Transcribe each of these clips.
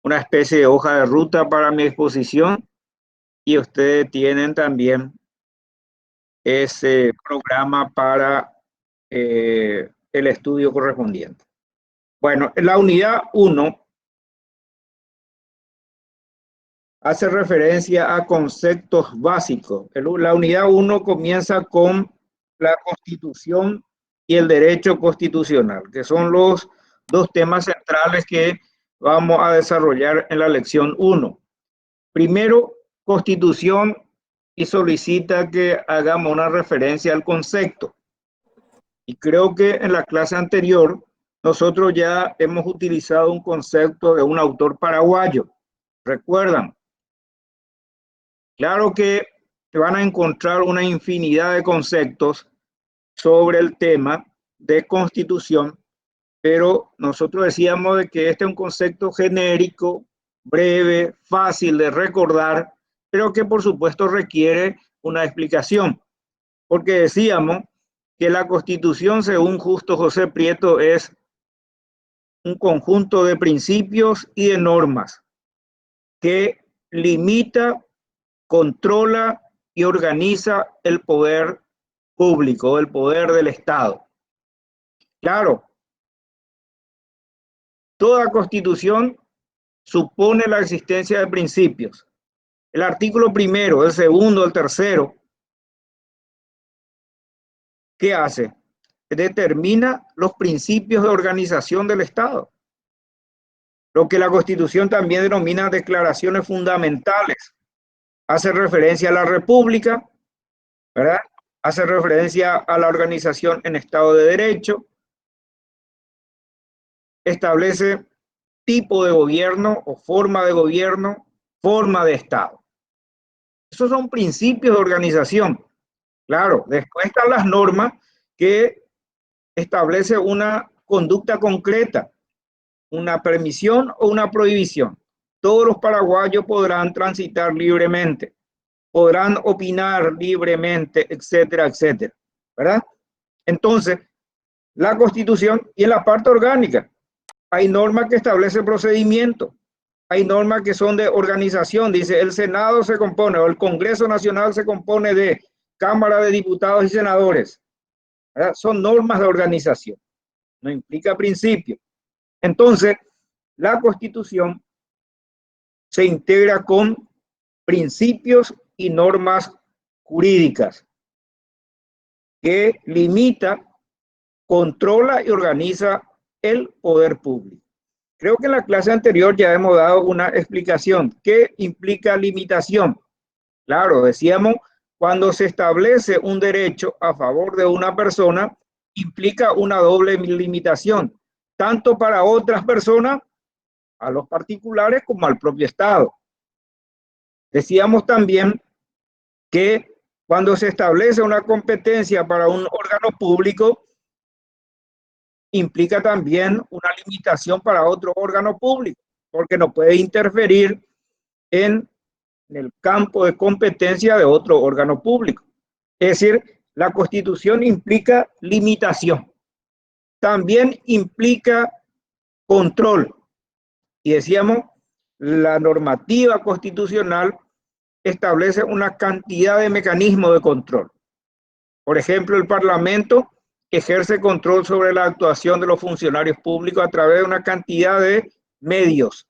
una especie de hoja de ruta para mi exposición y ustedes tienen también ese programa para el estudio correspondiente. Bueno, la unidad 1 hace referencia a conceptos básicos. La unidad 1 comienza con la Constitución y el derecho constitucional, que son los dos temas centrales que vamos a desarrollar en la lección 1. Primero, Constitución, y solicita que hagamos una referencia al concepto. Y creo que en la clase anterior nosotros ya hemos utilizado un concepto de un autor paraguayo. ¿Recuerdan? Claro que van a encontrar una infinidad de conceptos sobre el tema de constitución, pero nosotros decíamos de que este es un concepto genérico, breve, fácil de recordar, pero que por supuesto requiere una explicación, porque decíamos que la Constitución, según Justo José Prieto, es un conjunto de principios y de normas que limita, controla y organiza el poder público, el poder del Estado. Claro, toda constitución supone la existencia de principios. El artículo primero, el segundo, el tercero, ¿qué hace? Determina los principios de organización del Estado. Lo que la Constitución también denomina declaraciones fundamentales. Hace referencia a la República, ¿verdad? Hace referencia a la organización en Estado de Derecho, establece tipo de gobierno o forma de gobierno, forma de Estado. Esos son principios de organización. Claro, después están las normas que establece una conducta concreta, una permisión o una prohibición. Todos los paraguayos podrán transitar libremente, podrán opinar libremente, etcétera, etcétera, ¿verdad? Entonces, la Constitución y en la parte orgánica hay normas que establecen procedimientos, hay normas que son de organización, dice el Senado se compone o el Congreso Nacional se compone de Cámara de Diputados y Senadores, ¿verdad? Son normas de organización, no implica principio. Entonces, la Constitución se integra con principios y normas jurídicas que limita, controla y organiza el poder público. Creo que en la clase anterior ya hemos dado una explicación. ¿Qué implica limitación? Claro, decíamos, cuando se establece un derecho a favor de una persona, implica una doble limitación, tanto para otras personas, a los particulares, como al propio Estado. Decíamos también que cuando se establece una competencia para un órgano público, implica también una limitación para otro órgano público, porque no puede interferir en el campo de competencia de otro órgano público. Es decir, la Constitución implica limitación. También implica control. Y decíamos, la normativa constitucional establece una cantidad de mecanismos de control. Por ejemplo, el Parlamento ejerce control sobre la actuación de los funcionarios públicos a través de una cantidad de medios.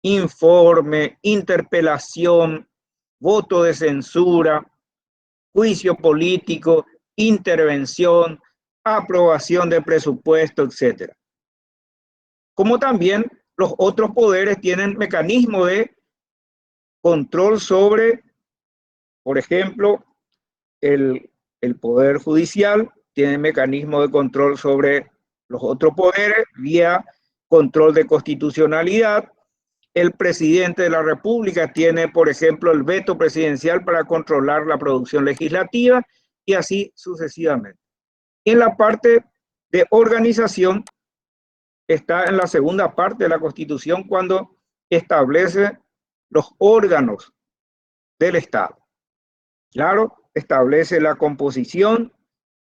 Informe, interpelación, voto de censura, juicio político, intervención, aprobación de presupuesto, etc. Como también los otros poderes tienen mecanismos de control sobre, por ejemplo, el Poder Judicial tiene mecanismos de control sobre los otros poderes vía control de constitucionalidad. El presidente de la República tiene, por ejemplo, el veto presidencial para controlar la producción legislativa y así sucesivamente. Y en la parte de organización está en la segunda parte de la Constitución cuando establece los órganos del Estado. Claro, establece la composición,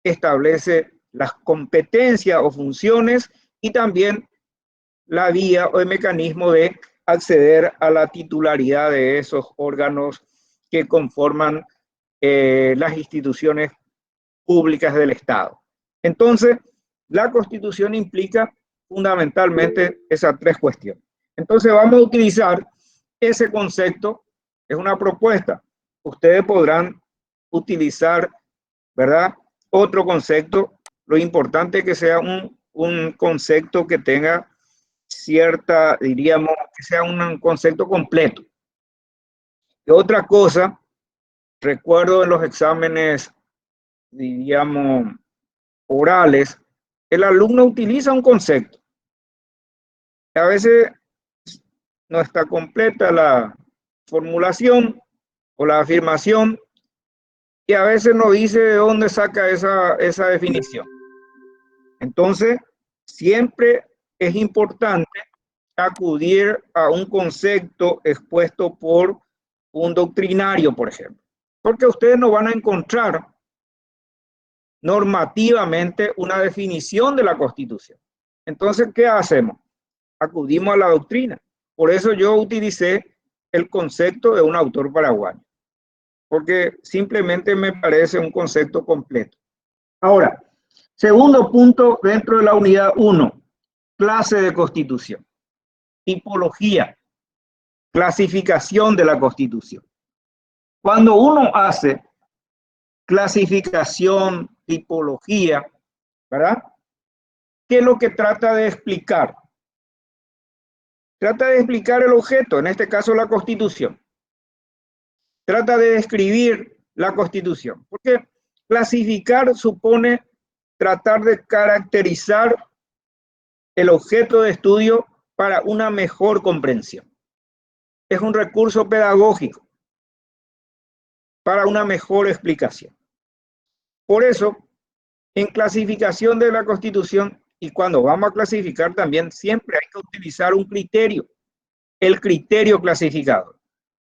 establece las competencias o funciones y también la vía o el mecanismo de acceder a la titularidad de esos órganos que conforman las instituciones públicas del Estado. Entonces, la Constitución implica fundamentalmente esas tres cuestiones. Entonces, vamos a utilizar ese concepto, es una propuesta. Ustedes podrán utilizar, ¿verdad?, otro concepto. Lo importante es que sea un concepto que tenga cierta, diríamos, que sea un concepto completo. Y otra cosa, recuerdo en los exámenes, diríamos, orales, el alumno utiliza un concepto. A veces no está completa la formulación o la afirmación y a veces no dice de dónde saca esa definición. Entonces, siempre es importante acudir a un concepto expuesto por un doctrinario, por ejemplo, porque ustedes no van a encontrar normativamente una definición de la Constitución. Entonces, ¿qué hacemos? Acudimos a la doctrina. Por eso yo utilicé el concepto de un autor paraguayo, porque simplemente me parece un concepto completo. Ahora, segundo punto dentro de la unidad 1, clase de Constitución, tipología, clasificación de la Constitución. Cuando uno hace clasificación, tipología, ¿verdad? ¿Qué es lo que trata de explicar? Trata de explicar el objeto, en este caso la Constitución. Trata de describir la Constitución, porque clasificar supone tratar de caracterizar el objeto de estudio para una mejor comprensión. Es un recurso pedagógico para una mejor explicación. Por eso, en clasificación de la Constitución, y cuando vamos a clasificar también, siempre hay que utilizar un criterio, el criterio clasificador.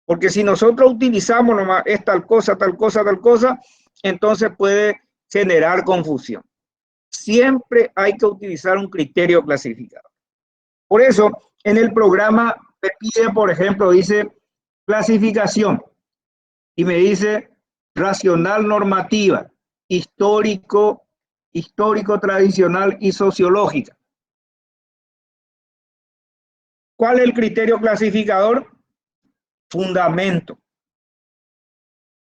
Porque si nosotros utilizamos nomás es tal cosa, tal cosa, tal cosa, entonces puede generar confusión. Siempre hay que utilizar un criterio clasificador. Por eso, en el programa me pide, por ejemplo, dice clasificación y me dice racional normativa, histórico, tradicional y sociológica. ¿Cuál es el criterio clasificador? Fundamento.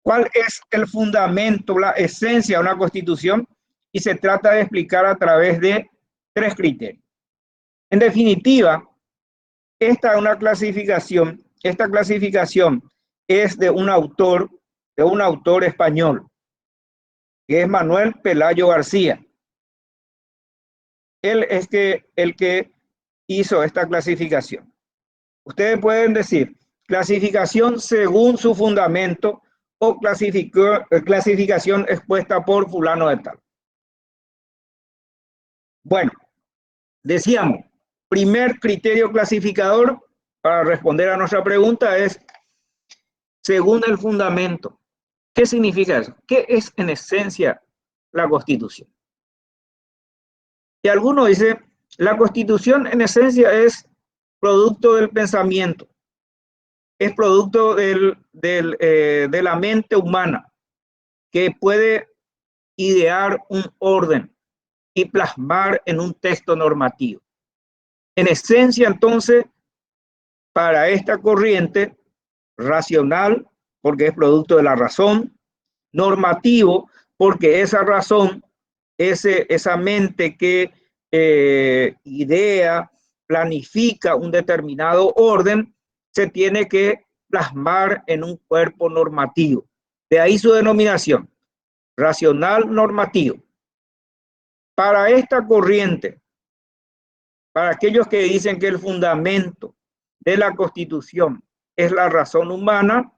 ¿Cuál es el fundamento, la esencia de una constitución? Y se trata de explicar a través de tres criterios. En definitiva, esta es una clasificación, esta clasificación es de un autor español, que es Manuel Pelayo García. Él es el que hizo esta clasificación. Ustedes pueden decir clasificación según su fundamento o clasificación expuesta por fulano de tal. Bueno, decíamos, primer criterio clasificador para responder a nuestra pregunta es según el fundamento. ¿Qué significa eso? ¿Qué es en esencia la Constitución? Y algunos dicen, la Constitución en esencia es producto del pensamiento, es producto de la mente humana, que puede idear un orden y plasmar en un texto normativo. En esencia, entonces, para esta corriente, racional, porque es producto de la razón, normativo, porque esa razón, esa mente que idea, planifica un determinado orden, se tiene que plasmar en un cuerpo normativo. De ahí su denominación, racional normativo. Para esta corriente, para aquellos que dicen que el fundamento de la Constitución es la razón humana,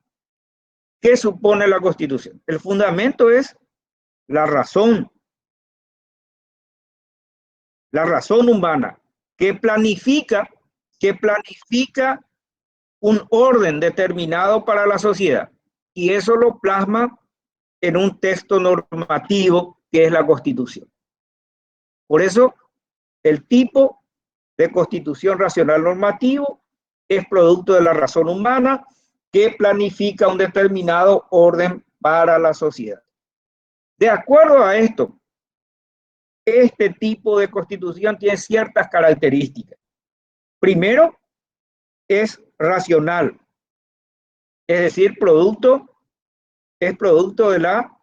¿qué supone la Constitución? El fundamento es la razón humana que planifica un orden determinado para la sociedad y eso lo plasma en un texto normativo que es la Constitución. Por eso, el tipo de constitución racional normativo es producto de la razón humana que planifica un determinado orden para la sociedad. De acuerdo a esto, este tipo de constitución tiene ciertas características. Primero, es racional, es decir, es producto de la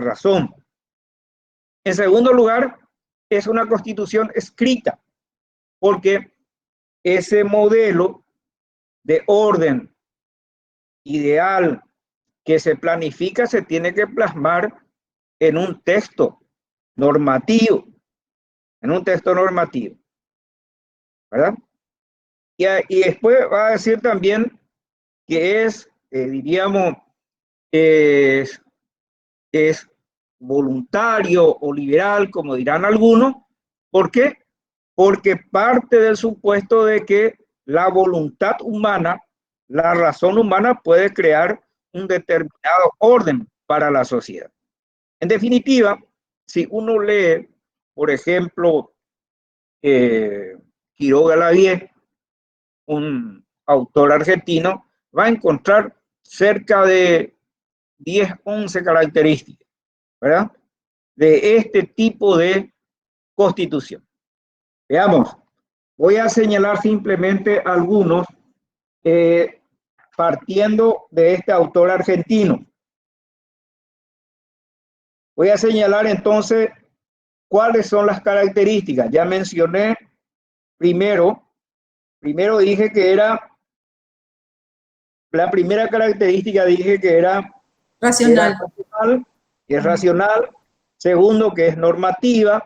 razón. En segundo lugar, es una constitución escrita, porque ese modelo de orden ideal que se planifica se tiene que plasmar en un texto normativo, ¿verdad? Y después va a decir también que diríamos, es, es voluntario o liberal, como dirán algunos. ¿Por qué? Porque parte del supuesto de que la voluntad humana, la razón humana puede crear un determinado orden para la sociedad. En definitiva, si uno lee, por ejemplo, Quiroga Lavie, un autor argentino, va a encontrar cerca de 10, 11 características, ¿verdad? De este tipo de constitución. Veamos, voy a señalar simplemente algunos partiendo de este autor argentino. Voy a señalar entonces cuáles son las características. Ya mencioné primero dije que era, la primera característica dije que era Racional. racional, que es racional. Segundo, que es normativa,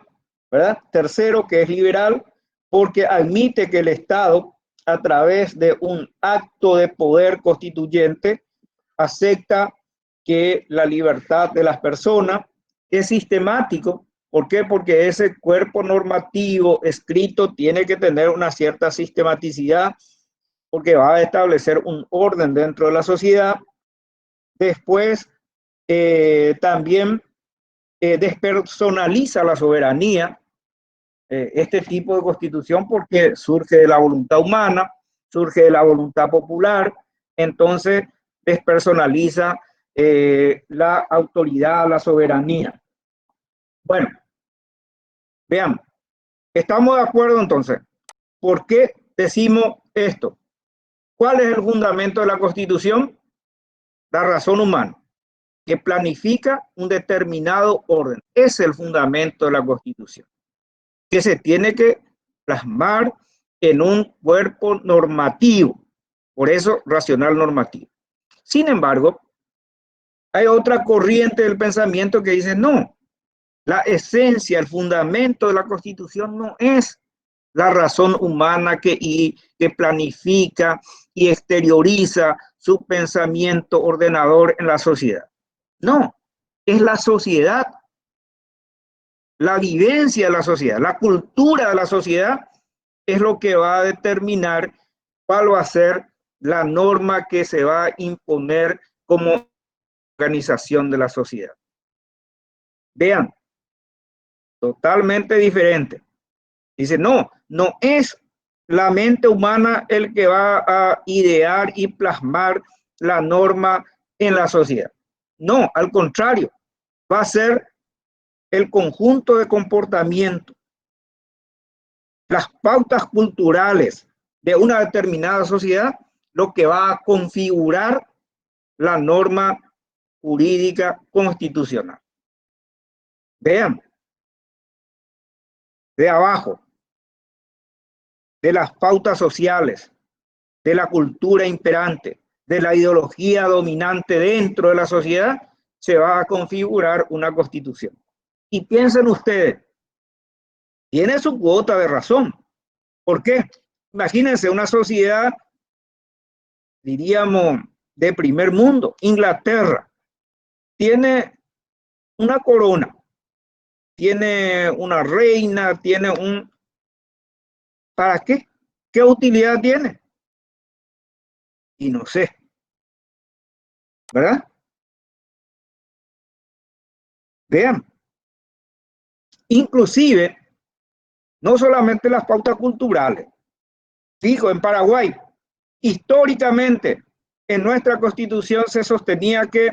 ¿verdad? Tercero, que es liberal, porque admite que el Estado, a través de un acto de poder constituyente, acepta que la libertad de las personas es sistemático. ¿Por qué? Porque ese cuerpo normativo escrito tiene que tener una cierta sistematicidad, porque va a establecer un orden dentro de la sociedad. Después, también despersonaliza la soberanía, este tipo de constitución, porque surge de la voluntad humana, surge de la voluntad popular, entonces despersonaliza la autoridad, la soberanía. Bueno, veamos, estamos de acuerdo entonces. ¿Por qué decimos esto? ¿Cuál es el fundamento de la Constitución? La razón humana, que planifica un determinado orden. Es el fundamento de la Constitución, que se tiene que plasmar en un cuerpo normativo. Por eso, racional normativo. Sin embargo, hay otra corriente del pensamiento que dice, no, la esencia, el fundamento de la Constitución no es la razón humana que planifica y exterioriza su pensamiento ordenador en la sociedad. No, es la sociedad, la vivencia de la sociedad, la cultura de la sociedad es lo que va a determinar cuál va a ser la norma que se va a imponer como organización de la sociedad. Vean, totalmente diferente. Dice, no, no es la mente humana el que va a idear y plasmar la norma en la sociedad. No, al contrario, va a ser el conjunto de comportamiento, las pautas culturales de una determinada sociedad, lo que va a configurar la norma jurídica constitucional. Vean, de abajo, de las pautas sociales, de la cultura imperante, de la ideología dominante dentro de la sociedad, se va a configurar una constitución. Y piensen ustedes, tiene su cuota de razón. ¿Por qué? Imagínense una sociedad, diríamos, de primer mundo, Inglaterra, tiene una corona, tiene una reina, tiene un... ¿Para qué? ¿Qué utilidad tiene? Y no sé, ¿verdad? Vean, inclusive no solamente las pautas culturales. Fijo, en Paraguay, históricamente, en nuestra Constitución se sostenía que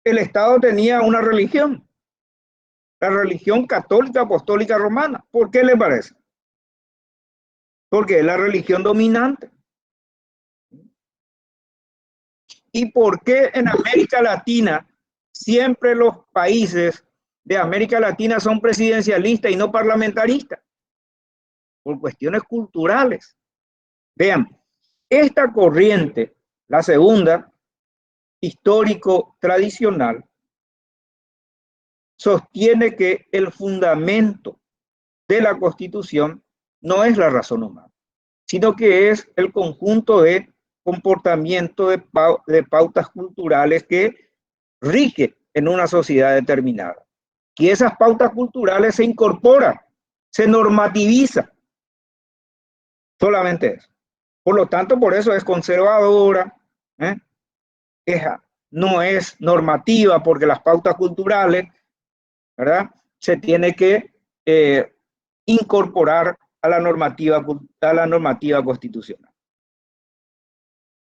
el Estado tenía una religión, la religión católica apostólica romana. ¿Por qué le parece? Porque es la religión dominante. ¿Y por qué en América Latina siempre los países de América Latina son presidencialistas y no parlamentaristas? Por cuestiones culturales. Vean, esta corriente, la segunda, histórico-tradicional, sostiene que el fundamento de la Constitución no es la razón humana, sino que es el conjunto de comportamiento de pautas culturales que rige en una sociedad determinada. Y esas pautas culturales se incorporan, se normativiza. Solamente eso. Por lo tanto, por eso es conservadora, ¿eh? No es normativa, porque las pautas culturales, ¿verdad?, se tiene que incorporar a la normativa constitucional.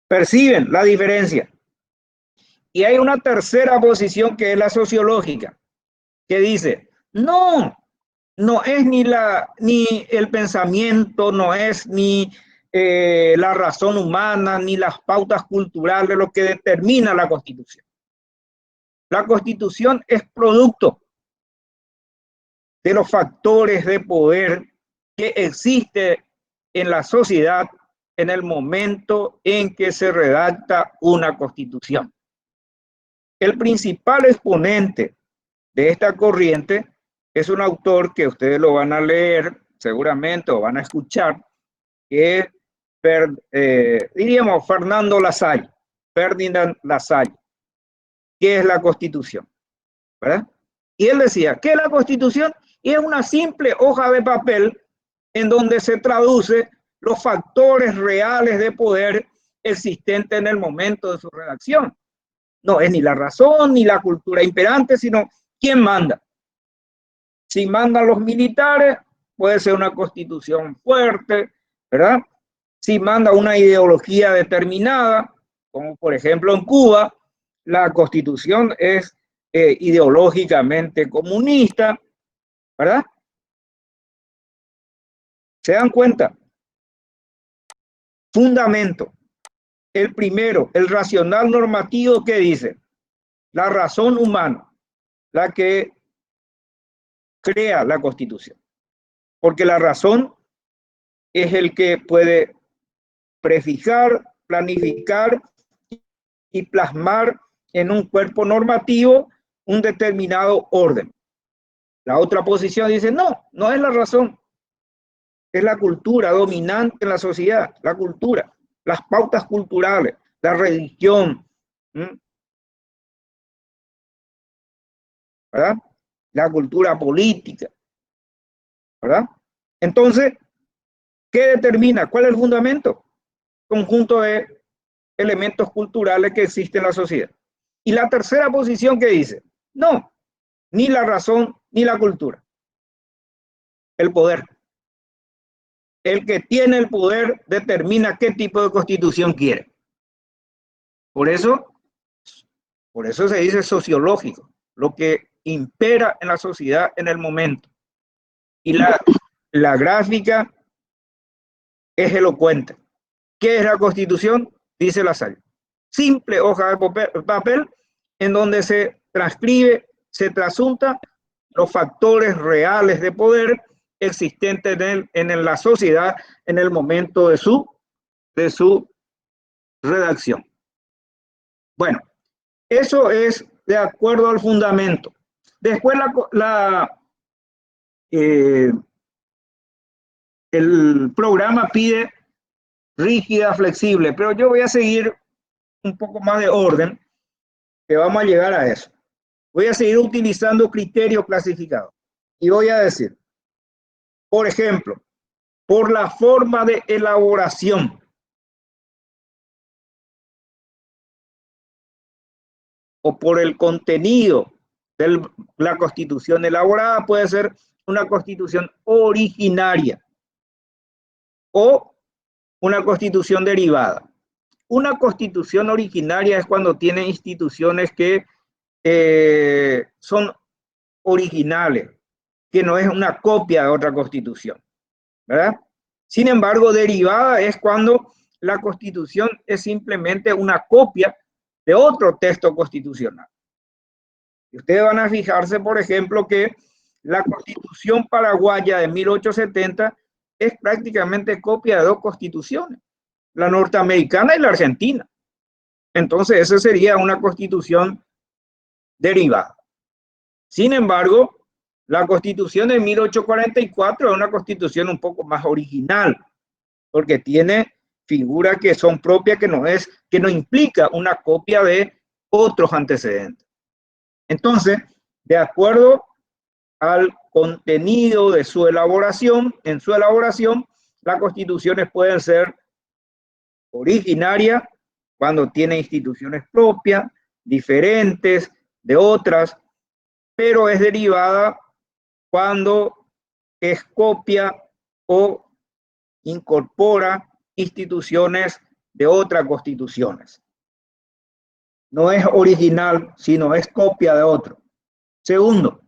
Perciben la diferencia. Y hay una tercera posición que es la sociológica, que dice, no es ni el pensamiento, no es ni la razón humana, ni las pautas culturales lo que determina la Constitución. La Constitución es producto de los factores de poder que existe en la sociedad en el momento en que se redacta una Constitución. El principal exponente de esta corriente es un autor que ustedes lo van a leer seguramente o van a escuchar, que es diríamos Fernando Lasalle, Ferdinand Lasalle, que es la Constitución, ¿verdad? Y él decía que la Constitución es una simple hoja de papel en donde se traduce los factores reales de poder existentes en el momento de su redacción. No es ni la razón ni la cultura imperante, sino quién manda. Si mandan los militares, puede ser una constitución fuerte, ¿verdad? Si manda una ideología determinada, como por ejemplo en Cuba, la constitución es ideológicamente comunista, ¿verdad? ¿Se dan cuenta? Fundamento. El primero, el racional normativo, que dice la razón humana, la que crea la Constitución. Porque la razón es el que puede prefijar, planificar y plasmar en un cuerpo normativo un determinado orden. La otra posición dice, no es la razón, es la cultura dominante en la sociedad, la cultura, las pautas culturales, la religión, ¿verdad? La cultura política, ¿verdad? Entonces, ¿qué determina? ¿Cuál es el fundamento? Conjunto de elementos culturales que existen en la sociedad. Y la tercera posición que dice, no, ni la razón ni la cultura, el poder. El que tiene el poder determina qué tipo de constitución quiere. Por eso se dice sociológico, lo que impera en la sociedad en el momento. Y la gráfica es elocuente. ¿Qué es la Constitución? Dice Lasalle. Simple hoja de papel en donde se transcribe, se trasunta los factores reales de poder existentes en la sociedad en el momento de su redacción. Bueno, eso es de acuerdo al fundamento. Después el programa pide rígida, flexible, pero yo voy a seguir un poco más de orden, que vamos a llegar a eso. Voy a seguir utilizando criterios clasificados y voy a decir, por ejemplo, por la forma de elaboración o por el contenido de la Constitución elaborada, puede ser una constitución originaria o una constitución derivada. Una constitución originaria es cuando tiene instituciones que son originales, que no es una copia de otra constitución, ¿verdad? Sin embargo, derivada es cuando la constitución es simplemente una copia de otro texto constitucional. Y ustedes van a fijarse, por ejemplo, que la constitución paraguaya de 1870 es prácticamente copia de dos constituciones, la norteamericana y la argentina. Entonces, esa sería una constitución derivada. Sin embargo, la constitución de 1844 es una constitución un poco más original, porque tiene figuras que son propias, que no implica una copia de otros antecedentes. Entonces, de acuerdo al contenido de su elaboración, en su elaboración, las constituciones pueden ser originarias cuando tiene instituciones propias, diferentes de otras, pero es derivada cuando es copia o incorpora instituciones de otras constituciones. No es original, sino es copia de otro. Segundo,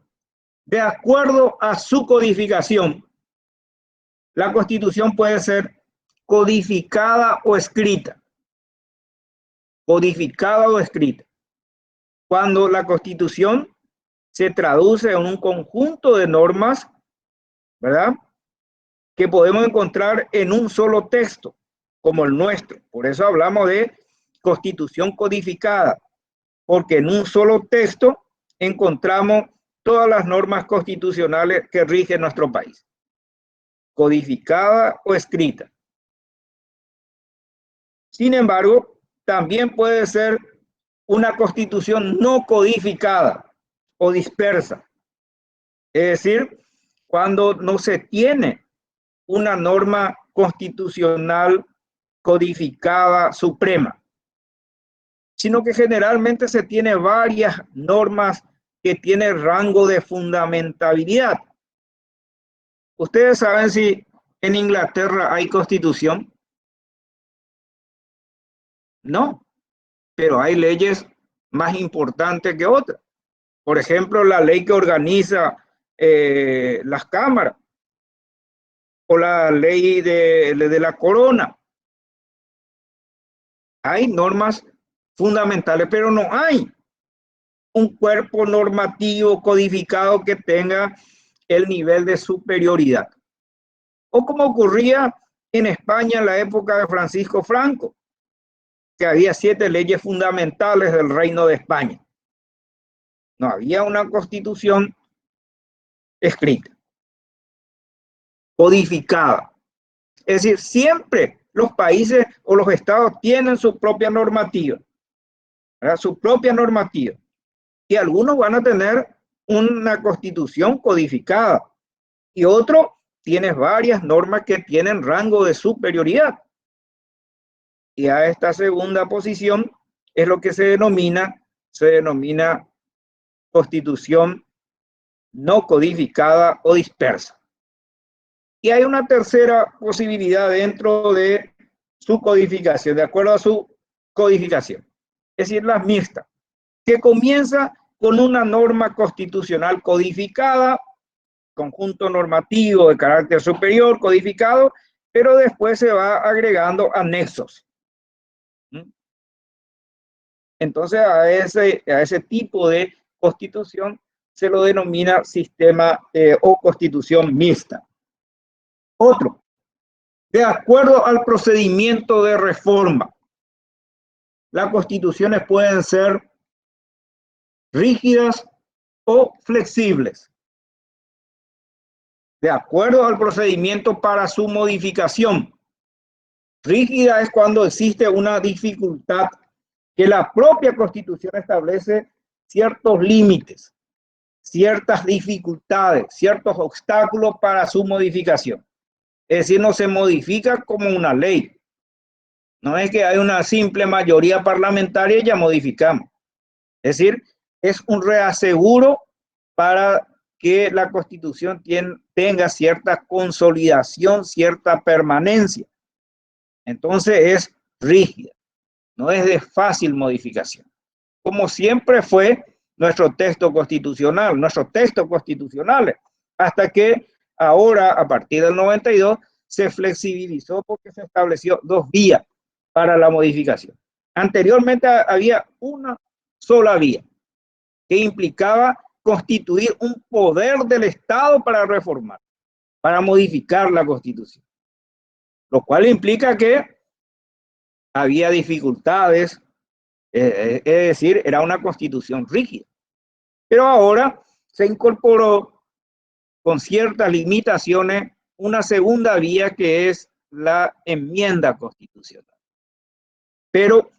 de acuerdo a su codificación, la Constitución puede ser codificada o escrita. Codificada o escrita. Cuando la Constitución se traduce en un conjunto de normas, ¿verdad?, que podemos encontrar en un solo texto, como el nuestro. Por eso hablamos de Constitución codificada, porque en un solo texto encontramos todas las normas constitucionales que rigen nuestro país, codificada o escrita. Sin embargo, también puede ser una constitución no codificada o dispersa. Es decir, cuando no se tiene una norma constitucional codificada suprema, sino que generalmente se tiene varias normas que tienen rango de fundamentabilidad. ¿Ustedes saben si en Inglaterra hay constitución? No, pero hay leyes más importantes que otras. Por ejemplo, la ley que organiza las cámaras o la ley de la corona. Hay normas fundamentales, pero no hay un cuerpo normativo codificado que tenga el nivel de superioridad. O como ocurría en España en la época de Francisco Franco, que había 7 leyes fundamentales del Reino de España. No había una constitución escrita, codificada. Es decir, siempre los países o los estados tienen su propia normativa, ¿verdad?, su propia normativa. Y algunos van a tener una constitución codificada y otros tienen varias normas que tienen rango de superioridad. Y a esta segunda posición es lo que se denomina constitución no codificada o dispersa. Y hay una tercera posibilidad dentro de su codificación, de acuerdo a su codificación, es decir, la mixta, que comienza con una norma constitucional codificada, conjunto normativo de carácter superior codificado, pero después se va agregando anexos. Entonces a ese tipo de constitución se lo denomina sistema o constitución mixta. Otro, de acuerdo al procedimiento de reforma, las constituciones pueden ser rígidas o flexibles. De acuerdo al procedimiento para su modificación. Rígida es cuando existe una dificultad que la propia Constitución establece ciertos límites, ciertas dificultades, ciertos obstáculos para su modificación. Es decir, no se modifica como una ley. No es que hay una simple mayoría parlamentaria y ya modificamos. Es decir, es un reaseguro para que la Constitución tenga cierta consolidación, cierta permanencia. Entonces es rígida, no es de fácil modificación, como siempre fue nuestros textos constitucionales, hasta que ahora, a partir del 92, se flexibilizó porque se estableció 2 vías para la modificación. Anteriormente había una sola vía, que implicaba constituir un poder del Estado para reformar, para modificar la Constitución, lo cual implica que había dificultades, es decir, era una Constitución rígida. Pero ahora se incorporó con ciertas limitaciones una segunda vía, que es la enmienda constitucional. Pero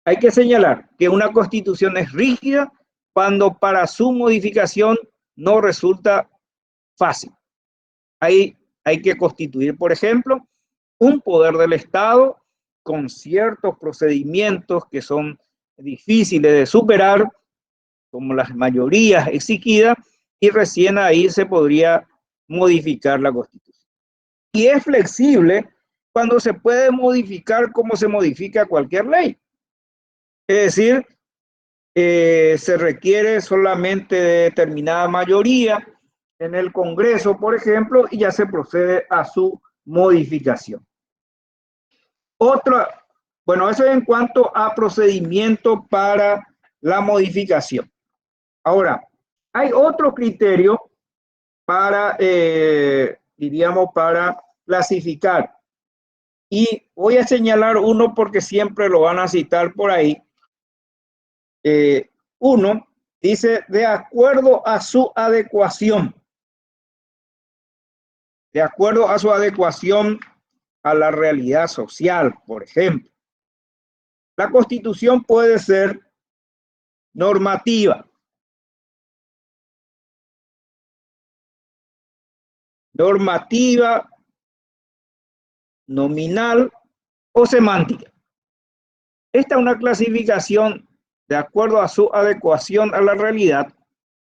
hay que señalar que una Constitución es rígida cuando para su modificación no resulta fácil. Hay que constituir, por ejemplo, un poder del Estado con ciertos procedimientos que son difíciles de superar, como las mayorías exigidas, y recién ahí se podría modificar la Constitución. Y es flexible cuando se puede modificar como se modifica cualquier ley. Es decir, se requiere solamente de determinada mayoría en el Congreso, por ejemplo, y ya se procede a su modificación. Bueno, eso en cuanto a procedimiento para la modificación. Ahora, hay otro criterio para, diríamos, para clasificar. Y voy a señalar uno porque siempre lo van a citar por ahí. Uno dice, de acuerdo a su adecuación. De acuerdo a su adecuación a la realidad social, por ejemplo. La Constitución puede ser normativa, nominal o semántica. Esta es una clasificación de acuerdo a su adecuación a la realidad.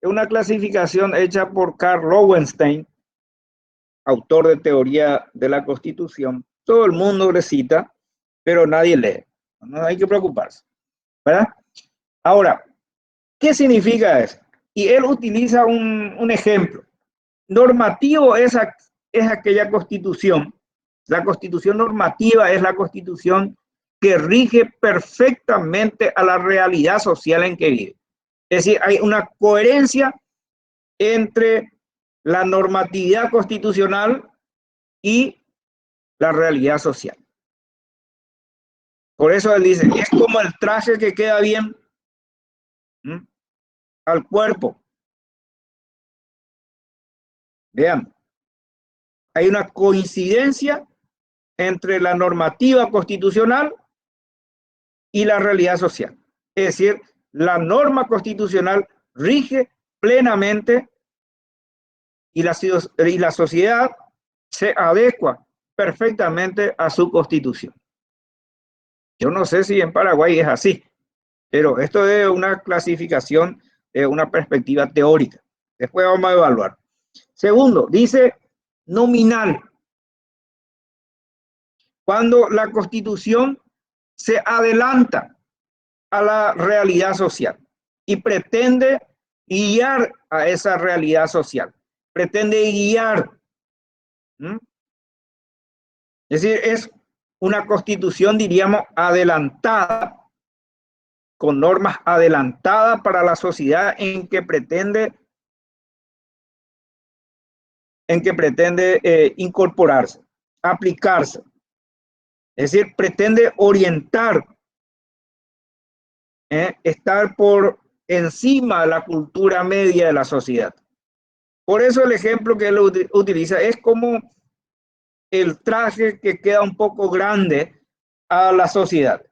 Es una clasificación hecha por Karl Lowenstein, autor de Teoría de la Constitución. Todo el mundo le cita, pero nadie lee. No hay que preocuparse, ¿verdad? Ahora, ¿qué significa eso? Y él utiliza un ejemplo. Normativo es aquella Constitución. La Constitución normativa es la Constitución que rige perfectamente a la realidad social en que vive. Es decir, hay una coherencia entre la normatividad constitucional y la realidad social. Por eso él dice, es como el traje que queda bien al cuerpo. Vean, hay una coincidencia entre la normativa constitucional y la realidad social. Es decir, la norma constitucional rige plenamente y la sociedad se adecua perfectamente a su constitución. Yo no sé si en Paraguay es así, pero esto es una clasificación, una perspectiva teórica. Después vamos a evaluar. Segundo, dice nominal. Cuando la Constitución se adelanta a la realidad social y pretende guiar a esa realidad social, pretende guiar. Es decir, es una Constitución, diríamos, adelantada, con normas adelantadas para la sociedad en que pretende incorporarse, aplicarse. Es decir, pretende orientar, estar por encima de la cultura media de la sociedad. Por eso el ejemplo que él utiliza es como el traje que queda un poco grande a la sociedad,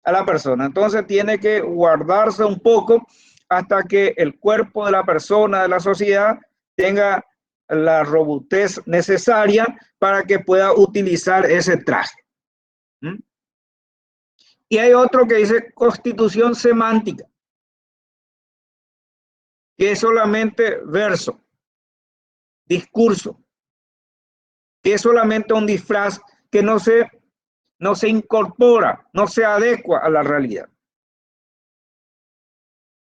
a la persona. Entonces tiene que guardarse un poco hasta que el cuerpo de la persona, de la sociedad, tenga la robustez necesaria para que pueda utilizar ese traje. Y hay otro que dice constitución semántica. que es solamente verso, discurso, que es solamente un disfraz que no se incorpora, no se adecua a la realidad.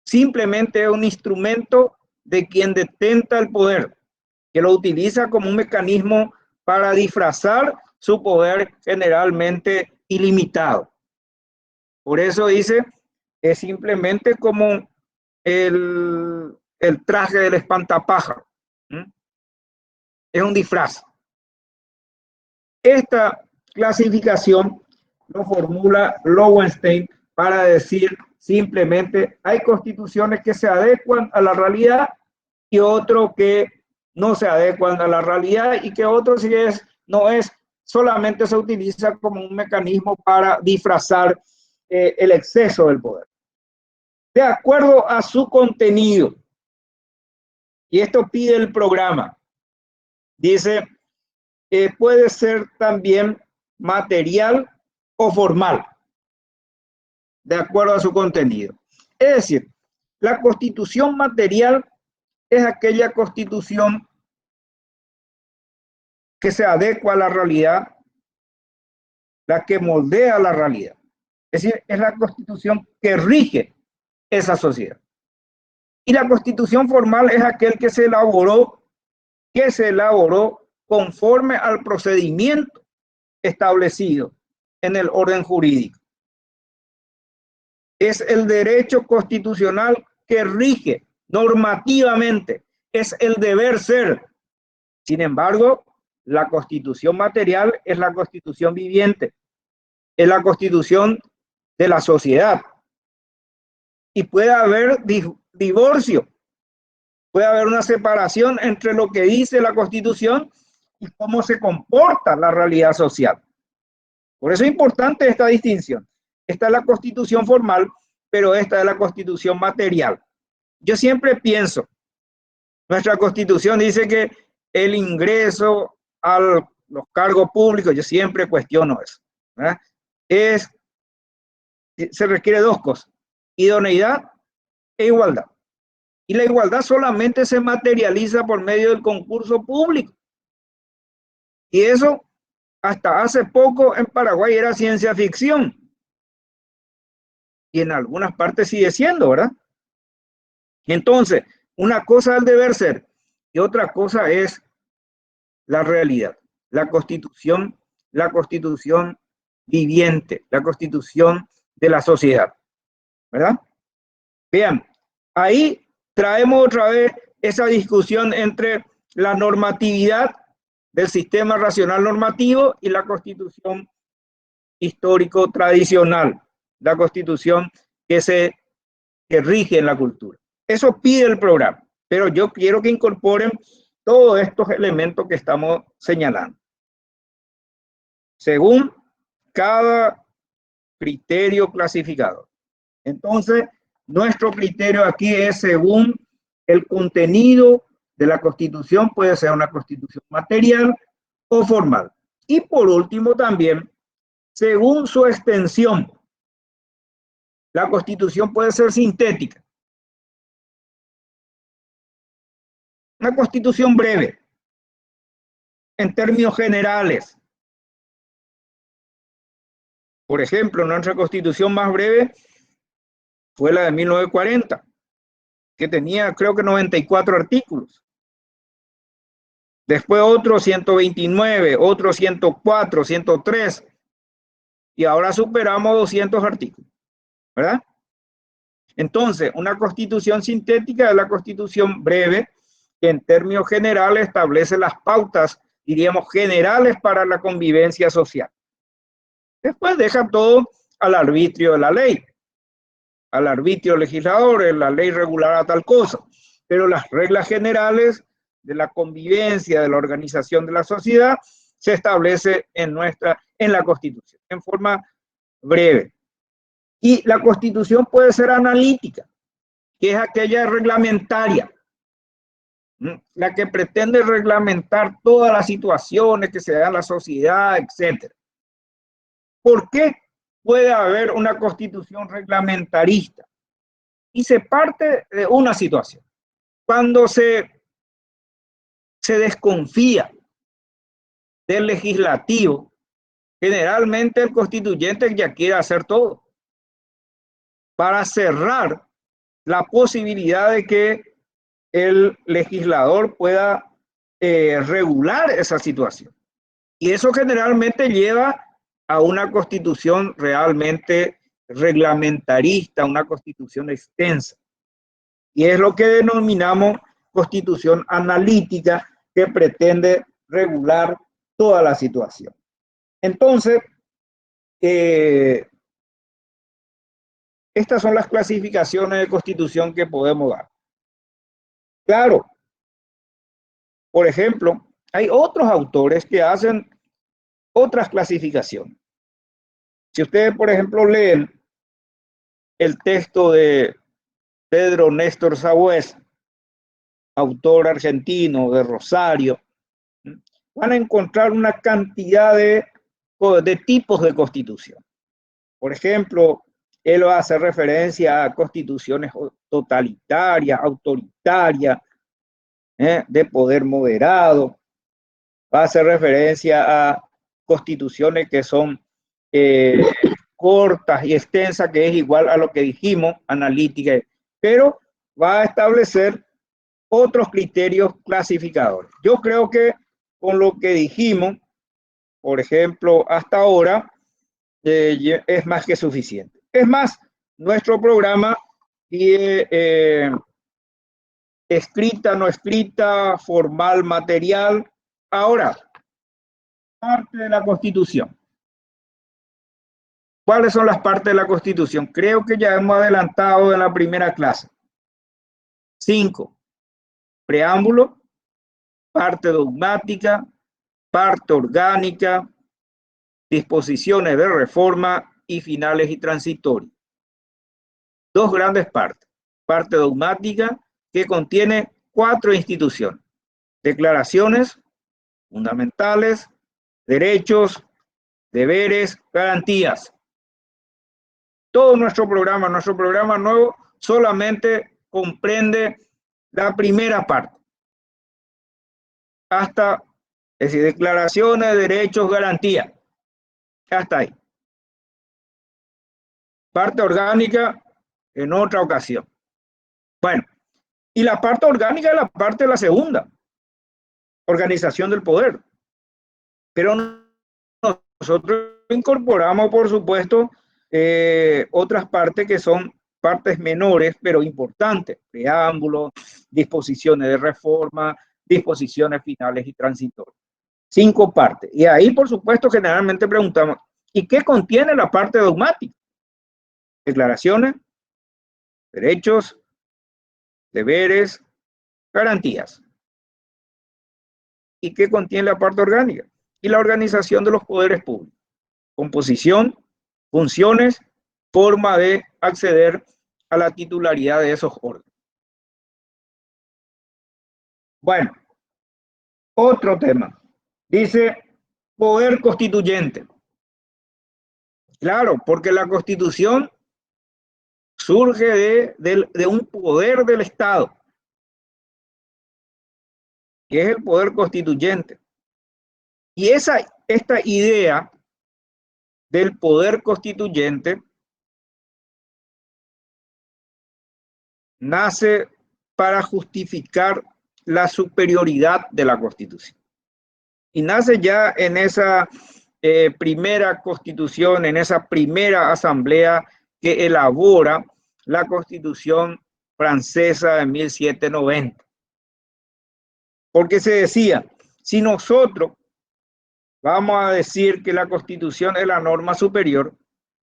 Simplemente es un instrumento de quien detenta el poder, que lo utiliza como un mecanismo para disfrazar su poder generalmente ilimitado. Por eso dice, es simplemente como el traje del espantapájaro. Es un disfraz. Esta clasificación lo formula Lowenstein para decir simplemente hay constituciones que se adecuan a la realidad y otro que no se adecuan a la realidad y que otro si no es, solamente se utiliza como un mecanismo para disfrazar el exceso del poder. De acuerdo a su contenido, y esto pide el programa, dice, puede ser también material o formal, de acuerdo a su contenido. Es decir, la constitución material es aquella constitución que se adecua a la realidad, la que moldea la realidad. Es decir, es la constitución que rige esa sociedad. Y la constitución formal es aquel que se elaboró conforme al procedimiento establecido en el orden jurídico. Es el derecho constitucional que rige normativamente, es el deber ser. Sin embargo, la constitución material es la constitución viviente, es la constitución de la sociedad. Y puede haber divorcio, puede haber una separación entre lo que dice la constitución y cómo se comporta la realidad social. Por eso es importante esta distinción. Esta es la constitución formal, pero esta es la constitución material. Yo siempre pienso, nuestra constitución dice que el ingreso a los cargos públicos, yo siempre cuestiono eso, ¿verdad? Se requiere dos cosas, idoneidad e igualdad. Y la igualdad solamente se materializa por medio del concurso público. Y eso hasta hace poco en Paraguay era ciencia ficción. Y en algunas partes sigue siendo, ¿verdad? Entonces, una cosa es el deber ser y otra cosa es la realidad, la constitución viviente, la constitución de la sociedad, ¿verdad? Vean, ahí traemos otra vez esa discusión entre la normatividad del sistema racional normativo y la constitución histórico tradicional, la constitución que rige en la cultura. Eso pide el programa, pero yo quiero que incorporen todos estos elementos que estamos señalando. Según cada criterio clasificador. Entonces, nuestro criterio aquí es según el contenido de la Constitución, puede ser una Constitución material o formal. Y por último también, según su extensión, la Constitución puede ser sintética. Una Constitución breve, en términos generales. Por ejemplo, nuestra Constitución más breve fue la de 1940, que tenía creo que 94 artículos. Después otro 129, otro 104, 103, y ahora superamos 200 artículos, ¿verdad? Entonces, una constitución sintética es la constitución breve, que en términos generales establece las pautas, diríamos, generales para la convivencia social. Después deja todo al arbitrio de la ley, al arbitrio legislador, la ley regulará tal cosa, pero las reglas generales de la convivencia, de la organización de la sociedad, se establece en la Constitución, en forma breve. Y la Constitución puede ser analítica, que es aquella reglamentaria, la que pretende reglamentar todas las situaciones que se dan en la sociedad, etc. ¿Por qué puede haber una Constitución reglamentarista? Y se parte de una situación. Cuando se desconfía del legislativo, generalmente el constituyente ya quiere hacer todo para cerrar la posibilidad de que el legislador pueda regular esa situación. Y eso generalmente lleva a una constitución realmente reglamentarista, una constitución extensa. Y es lo que denominamos constitución analítica, que pretende regular toda la situación. Entonces, estas son las clasificaciones de constitución que podemos dar. Claro, por ejemplo, hay otros autores que hacen otras clasificaciones. Si ustedes, por ejemplo, leen el texto de Pedro Néstor Sagüez, autor argentino de Rosario, van a encontrar una cantidad de tipos de constitución. Por ejemplo, él va a hacer referencia a constituciones totalitarias, autoritarias, de poder moderado. Va a hacer referencia a constituciones que son cortas y extensas, que es igual a lo que dijimos, analítica, pero va a establecer otros criterios clasificadores. Yo creo que con lo que dijimos, por ejemplo, hasta ahora, es más que suficiente. Es más, nuestro programa tiene escrita, no escrita, formal, material. Ahora, parte de la Constitución. ¿Cuáles son las partes de la Constitución? Creo que ya hemos adelantado en la primera clase. 5. Preámbulo, parte dogmática, parte orgánica, disposiciones de reforma y finales y transitorios. Dos grandes partes. Parte dogmática, que contiene 4 instituciones: declaraciones fundamentales, derechos, deberes, garantías. Todo nuestro programa nuevo, solamente comprende la primera parte. Hasta, es decir, declaraciones, derechos, garantías. Hasta ahí. Parte orgánica en otra ocasión. Bueno, y la parte orgánica es la parte de la segunda, organización del poder. Pero nosotros incorporamos, por supuesto, otras partes que son partes menores, pero importantes: preámbulos, disposiciones de reforma, disposiciones finales y transitorias. 5 partes. Y ahí, por supuesto, generalmente preguntamos, ¿y qué contiene la parte dogmática? Declaraciones, derechos, deberes, garantías. ¿Y qué contiene la parte orgánica? Y la organización de los poderes públicos. Composición, funciones, forma de acceder a la titularidad de esos órganos. Bueno, otro tema. Dice poder constituyente. Claro, porque la Constitución surge de un poder del Estado, que es el poder constituyente. Y esta idea del poder constituyente nace para justificar la superioridad de la Constitución. Y nace ya en esa primera Constitución, en esa primera asamblea que elabora la Constitución francesa de 1790. Porque se decía, si nosotros vamos a decir que la Constitución es la norma superior,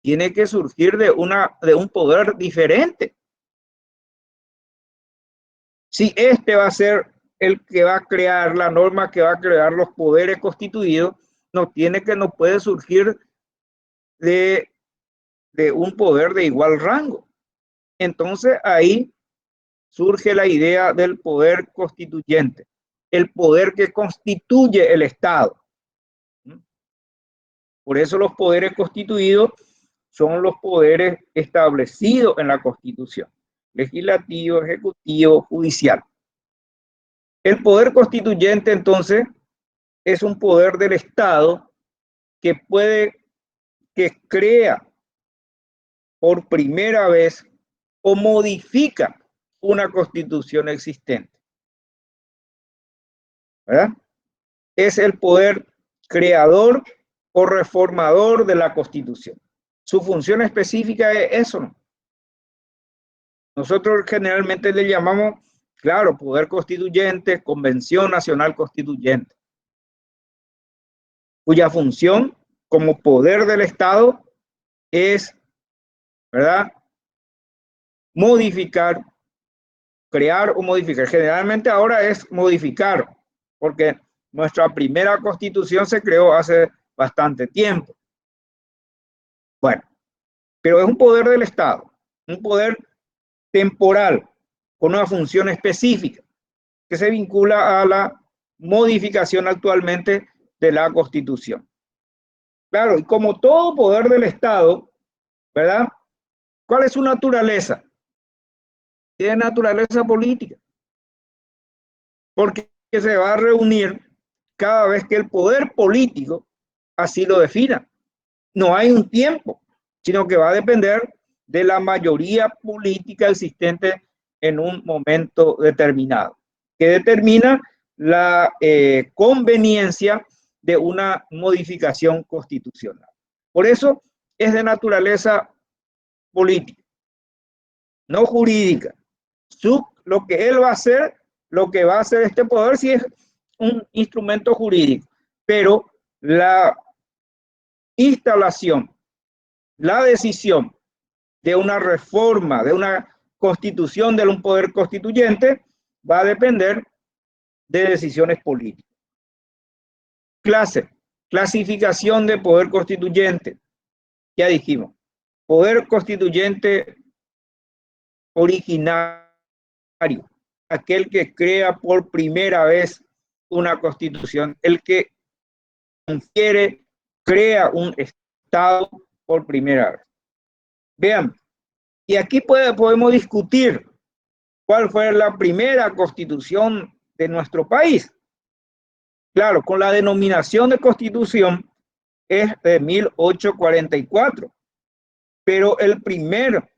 tiene que surgir de un poder diferente. Si este va a ser el que va a crear la norma, que va a crear los poderes constituidos, no puede surgir de un poder de igual rango. Entonces ahí surge la idea del poder constituyente, el poder que constituye el Estado. Por eso los poderes constituidos son los poderes establecidos en la Constitución: legislativo, ejecutivo, judicial. El poder constituyente, entonces, es un poder del Estado que crea por primera vez o modifica una constitución existente, ¿verdad? Es el poder creador o reformador de la Constitución. Su función específica es eso, ¿no? Nosotros generalmente le llamamos, claro, poder constituyente, Convención Nacional Constituyente, cuya función como poder del Estado es, ¿verdad?, modificar, crear o modificar. Generalmente ahora es modificar, porque nuestra primera constitución se creó hace bastante tiempo. Bueno, pero es un poder del Estado, un poder temporal, con una función específica, que se vincula a la modificación actualmente de la Constitución. Claro, y como todo poder del Estado, ¿verdad? ¿Cuál es su naturaleza? Tiene naturaleza política, porque se va a reunir cada vez que el poder político así lo defina. No hay un tiempo, sino que va a depender de la mayoría política existente en un momento determinado, que determina la conveniencia de una modificación constitucional. Por eso es de naturaleza política, no jurídica. Lo que él va a hacer, lo que va a hacer este poder, sí es un instrumento jurídico, pero la instalación, la decisión de una reforma, de una constitución, de un poder constituyente, va a depender de decisiones políticas. Clasificación de poder constituyente. Ya dijimos, poder constituyente originario, aquel que crea por primera vez una constitución, el que confiere, crea un Estado por primera vez. Vean, y aquí podemos discutir cuál fue la primera constitución de nuestro país. Claro, con la denominación de constitución es de 1844, pero el primer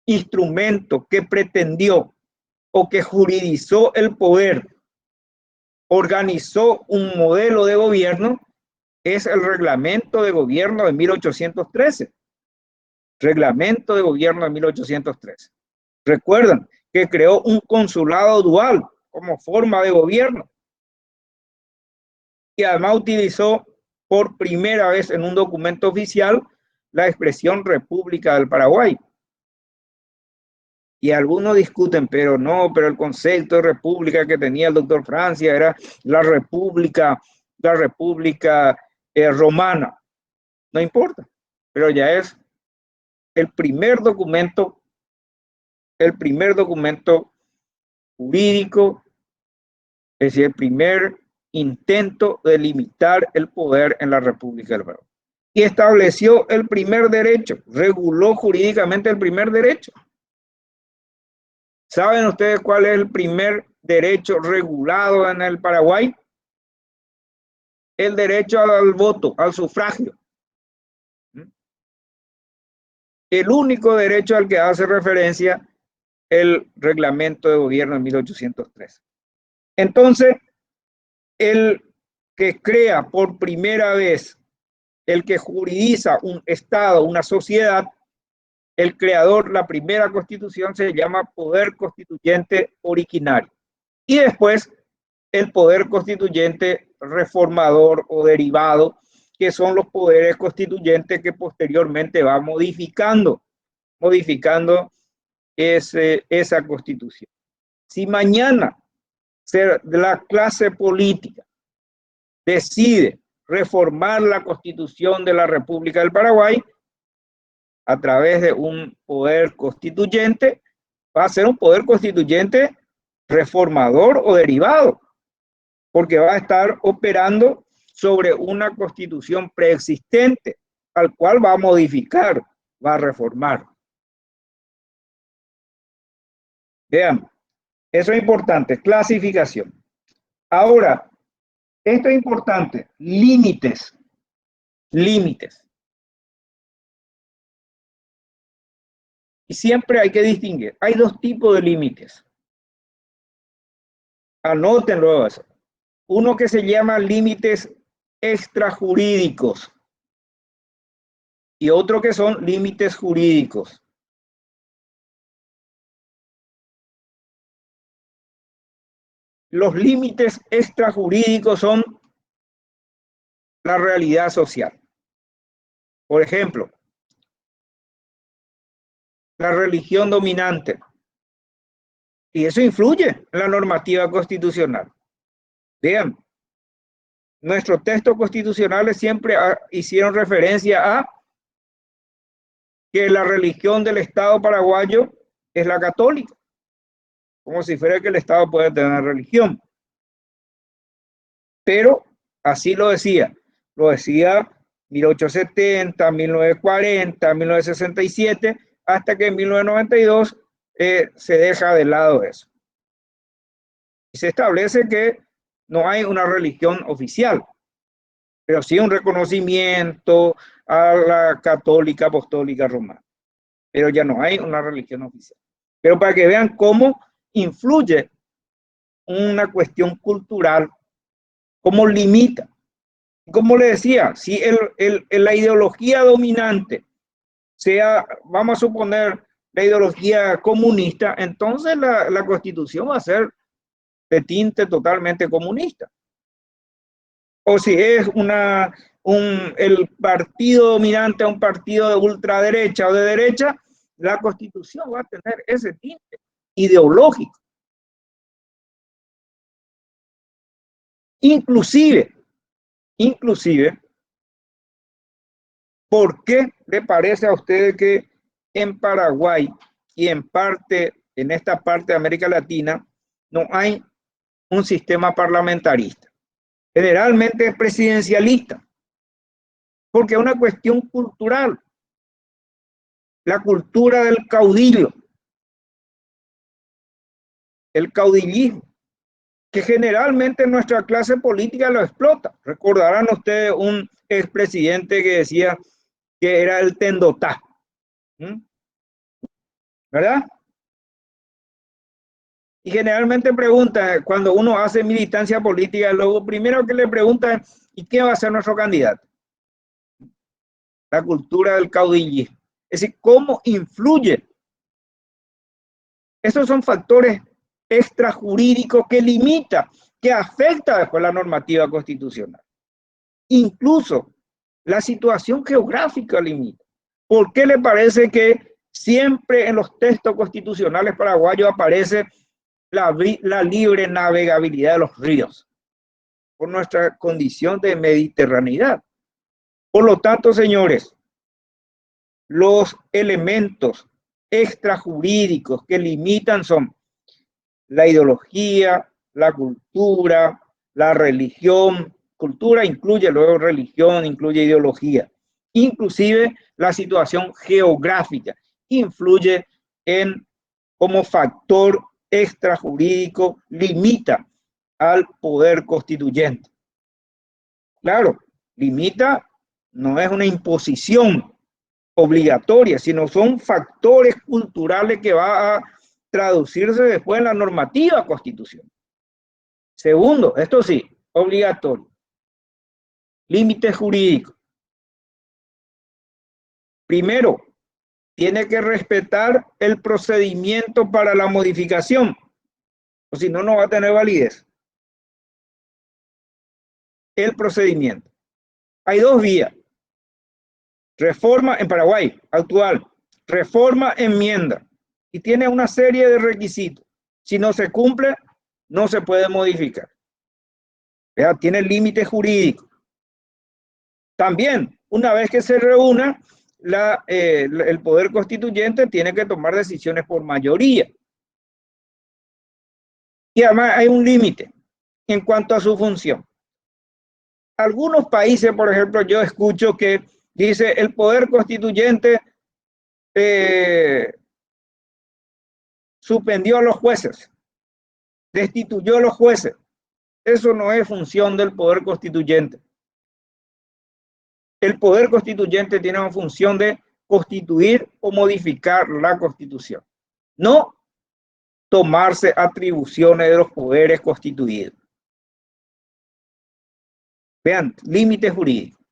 instrumento que pretendió o que juridizó el poder, organizó un modelo de gobierno, es el reglamento de gobierno de 1813. Reglamento de gobierno de 1813. Recuerdan que creó un consulado dual como forma de gobierno y además utilizó por primera vez en un documento oficial la expresión República del Paraguay. Y algunos discuten, pero el concepto de república que tenía el doctor Francia era la república romana. No importa, pero ya es el primer documento jurídico, es decir, el primer intento de limitar el poder en la República del Paraguay. Y estableció el primer derecho, reguló jurídicamente el primer derecho. ¿Saben ustedes cuál es el primer derecho regulado en el Paraguay? El derecho al voto, al sufragio. El único derecho al que hace referencia el reglamento de gobierno de 1803. Entonces, el que crea por primera vez, el que juridiza un Estado, una sociedad, el creador, la primera constitución se llama poder constituyente originario. Y después el poder constituyente reformador o derivado, que son los poderes constituyentes que posteriormente va modificando esa constitución. Si mañana la clase política decide reformar la constitución de la República del Paraguay a través de un poder constituyente, va a ser un poder constituyente reformador o derivado, porque va a estar operando sobre una constitución preexistente, al cual va a modificar, va a reformar. Vean, Eso es importante, clasificación. Ahora, esto es importante, límites, límites. Y siempre hay que distinguir. Hay dos tipos de límites. Anótenlo eso. Uno que se llama límites extrajurídicos y otro que son límites jurídicos. Los límites extrajurídicos son la realidad social. Por ejemplo, la religión dominante. Y eso influye en la normativa constitucional. Vean, nuestros textos constitucionales siempre hicieron referencia a que la religión del Estado paraguayo es la católica, como si fuera que el Estado puede tener una religión. Pero así lo decía 1870, 1940, 1967, hasta que en 1992 se deja de lado eso. Y se establece que no hay una religión oficial, pero sí un reconocimiento a la católica apostólica romana. Pero ya no hay una religión oficial. Pero para que vean cómo influye una cuestión cultural, cómo limita. Como le decía, si la ideología dominante sea, vamos a suponer, la ideología comunista, entonces la Constitución va a ser de tinte totalmente comunista. O si es el partido dominante un partido de ultraderecha o de derecha, la Constitución va a tener ese tinte ideológico. Inclusive, ¿por qué le parece a usted que en Paraguay y en esta parte de América Latina no hay un sistema parlamentarista? Generalmente es presidencialista, porque es una cuestión cultural, la cultura del caudillo, el caudillismo, que generalmente nuestra clase política lo explota. Recordarán ustedes un expresidente que decía que era el Tendotá, ¿verdad? Y generalmente pregunta, cuando uno hace militancia política, lo primero que le pregunta es, ¿y qué va a ser nuestro candidato? La cultura del caudillismo. Es decir, ¿cómo influye? Esos son factores extrajurídicos que limita, que afecta después la normativa constitucional. Incluso la situación geográfica limita. ¿Por qué le parece que siempre en los textos constitucionales paraguayos aparece la libre navegabilidad de los ríos? Por nuestra condición de mediterraneidad. Por lo tanto, señores, los elementos extrajurídicos que limitan son la ideología, la cultura, la religión. Cultura incluye luego religión, incluye ideología. Inclusive la situación geográfica influye en como factor extrajurídico, limita al poder constituyente. Claro, limita, no es una imposición obligatoria, sino son factores culturales que va a traducirse después en la normativa constitucional. Segundo, esto sí, obligatorio. Límites jurídicos. Primero, tiene que respetar el procedimiento para la modificación, o si no, no va a tener validez. El procedimiento. Hay dos vías. Reforma en Paraguay, actual. Reforma, enmienda. Y tiene una serie de requisitos. Si no se cumple, no se puede modificar. ¿Verdad? Tiene límites jurídicos. También, una vez que se reúna, el poder constituyente tiene que tomar decisiones por mayoría. Y además hay un límite en cuanto a su función. Algunos países, por ejemplo, yo escucho que dice el poder constituyente suspendió a los jueces. destituyó a los jueces. Eso no es función del poder constituyente. El poder constituyente tiene una función de constituir o modificar la Constitución, no tomarse atribuciones de los poderes constituidos. Vean, límites jurídicos.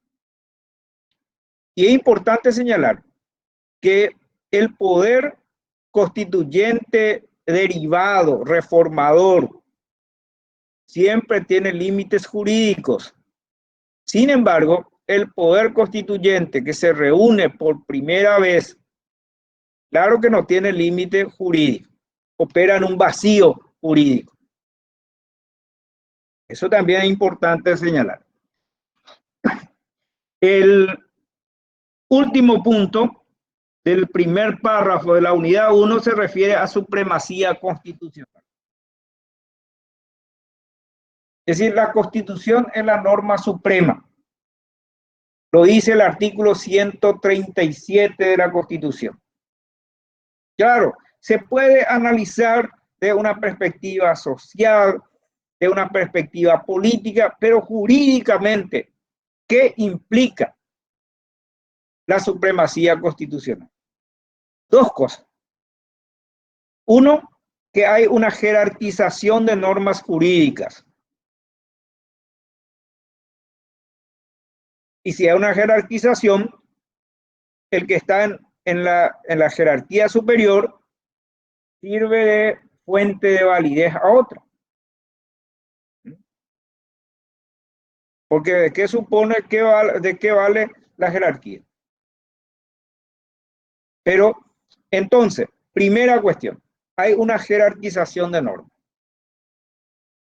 Y es importante señalar que el poder constituyente derivado, reformador, siempre tiene límites jurídicos. Sin embargo, el poder constituyente que se reúne por primera vez, claro que no tiene límite jurídico, opera en un vacío jurídico. Eso también es importante señalar. El último punto del primer párrafo de la unidad 1 se refiere a supremacía constitucional. Es decir, la Constitución es la norma suprema. Lo dice el artículo 137 de la Constitución. Claro, se puede analizar de una perspectiva social, de una perspectiva política, pero jurídicamente, ¿qué implica la supremacía constitucional? Dos cosas. Uno, que hay una jerarquización de normas jurídicas. Y si hay una jerarquización, el que está en la jerarquía superior sirve de fuente de validez a otro. Porque ¿de qué supone de qué vale la jerarquía? Pero entonces, primera cuestión, hay una jerarquización de normas,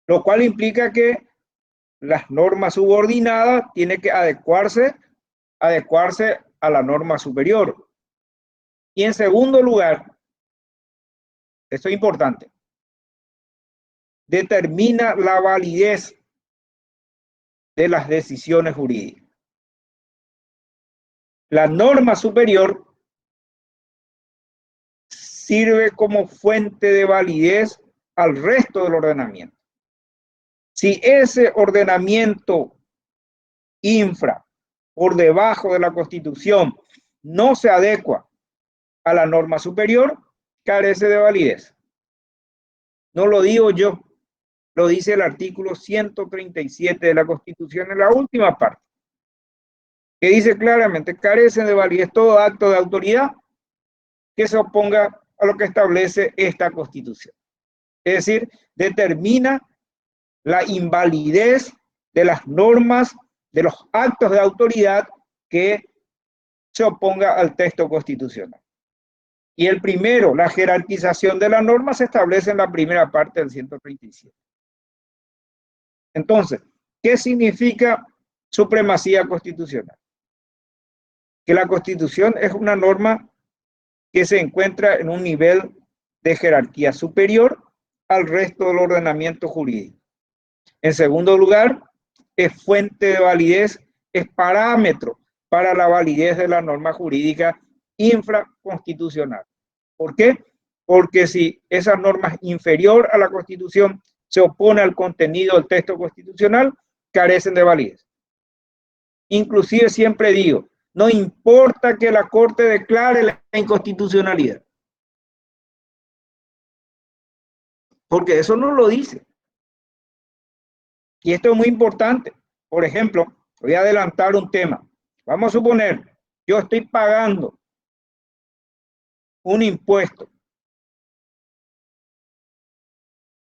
lo cual implica que las normas subordinadas tienen que adecuarse a la norma superior. Y en segundo lugar, esto es importante, determina la validez de las decisiones jurídicas. La norma superior sirve como fuente de validez al resto del ordenamiento. Si ese ordenamiento infra por debajo de la Constitución no se adecua a la norma superior, carece de validez. No lo digo yo, lo dice el artículo 137 de la Constitución en la última parte, que dice claramente, carece de validez todo acto de autoridad que se oponga a lo que establece esta Constitución. Es decir, determina la invalidez de las normas, de los actos de autoridad que se oponga al texto constitucional. Y el primero, la jerarquización de la norma, se establece en la primera parte del 137. Entonces, ¿qué significa supremacía constitucional? Que la Constitución es una norma que se encuentra en un nivel de jerarquía superior al resto del ordenamiento jurídico. En segundo lugar, es fuente de validez, es parámetro para la validez de la norma jurídica infraconstitucional. ¿Por qué? Porque si esa norma es inferior a la Constitución, se opone al contenido del texto constitucional, carecen de validez. Inclusive siempre digo, no importa que la Corte declare la inconstitucionalidad, porque eso no lo dice. Y esto es muy importante. Por ejemplo, voy a adelantar un tema. Vamos a suponer, yo estoy pagando un impuesto.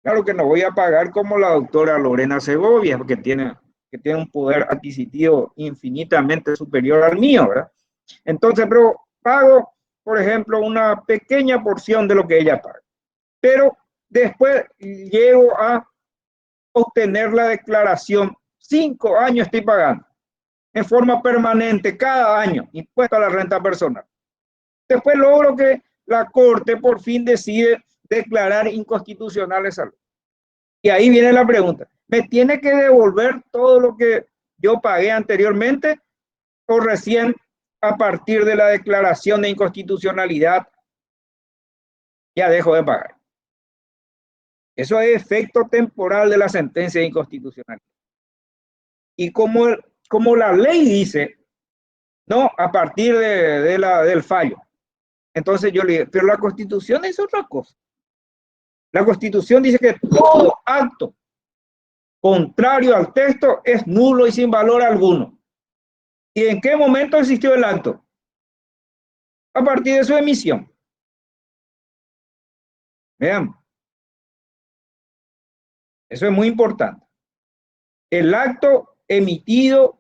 Claro que no voy a pagar como la doctora Lorena Segovia, porque tiene un poder adquisitivo infinitamente superior al mío, ¿verdad? Entonces, pero pago, por ejemplo, una pequeña porción de lo que ella paga. Pero después llego a obtener la declaración, 5 años estoy pagando, en forma permanente, cada año, impuesto a la renta personal. Después logro que la Corte por fin decide declarar inconstitucional esa ley. Y ahí viene la pregunta, ¿me tiene que devolver todo lo que yo pagué anteriormente o recién a partir de la declaración de inconstitucionalidad ya dejo de pagar? Eso es efecto temporal de la sentencia de inconstitucionalidad. Y como la ley dice, no, a partir del fallo. Entonces yo le digo, pero la Constitución es otra cosa. La Constitución dice que todo acto contrario al texto es nulo y sin valor alguno. ¿Y en qué momento existió el acto? A partir de su emisión. Vean, eso es muy importante. El acto emitido,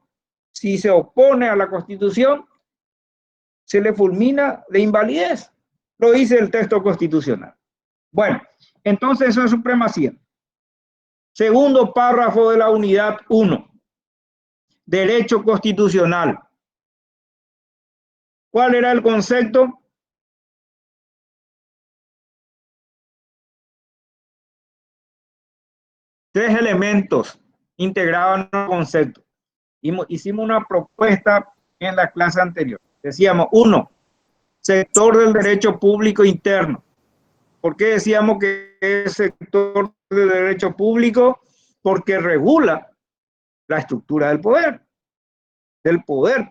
si se opone a la Constitución, se le fulmina de invalidez. Lo dice el texto constitucional. Bueno, entonces eso es supremacía. Segundo párrafo de la unidad 1. Derecho constitucional. ¿Cuál era el concepto? Tres elementos integraban el concepto. Hicimos una propuesta en la clase anterior. Decíamos, 1, sector del derecho público interno. ¿Por qué decíamos que es sector del derecho público? Porque regula la estructura del poder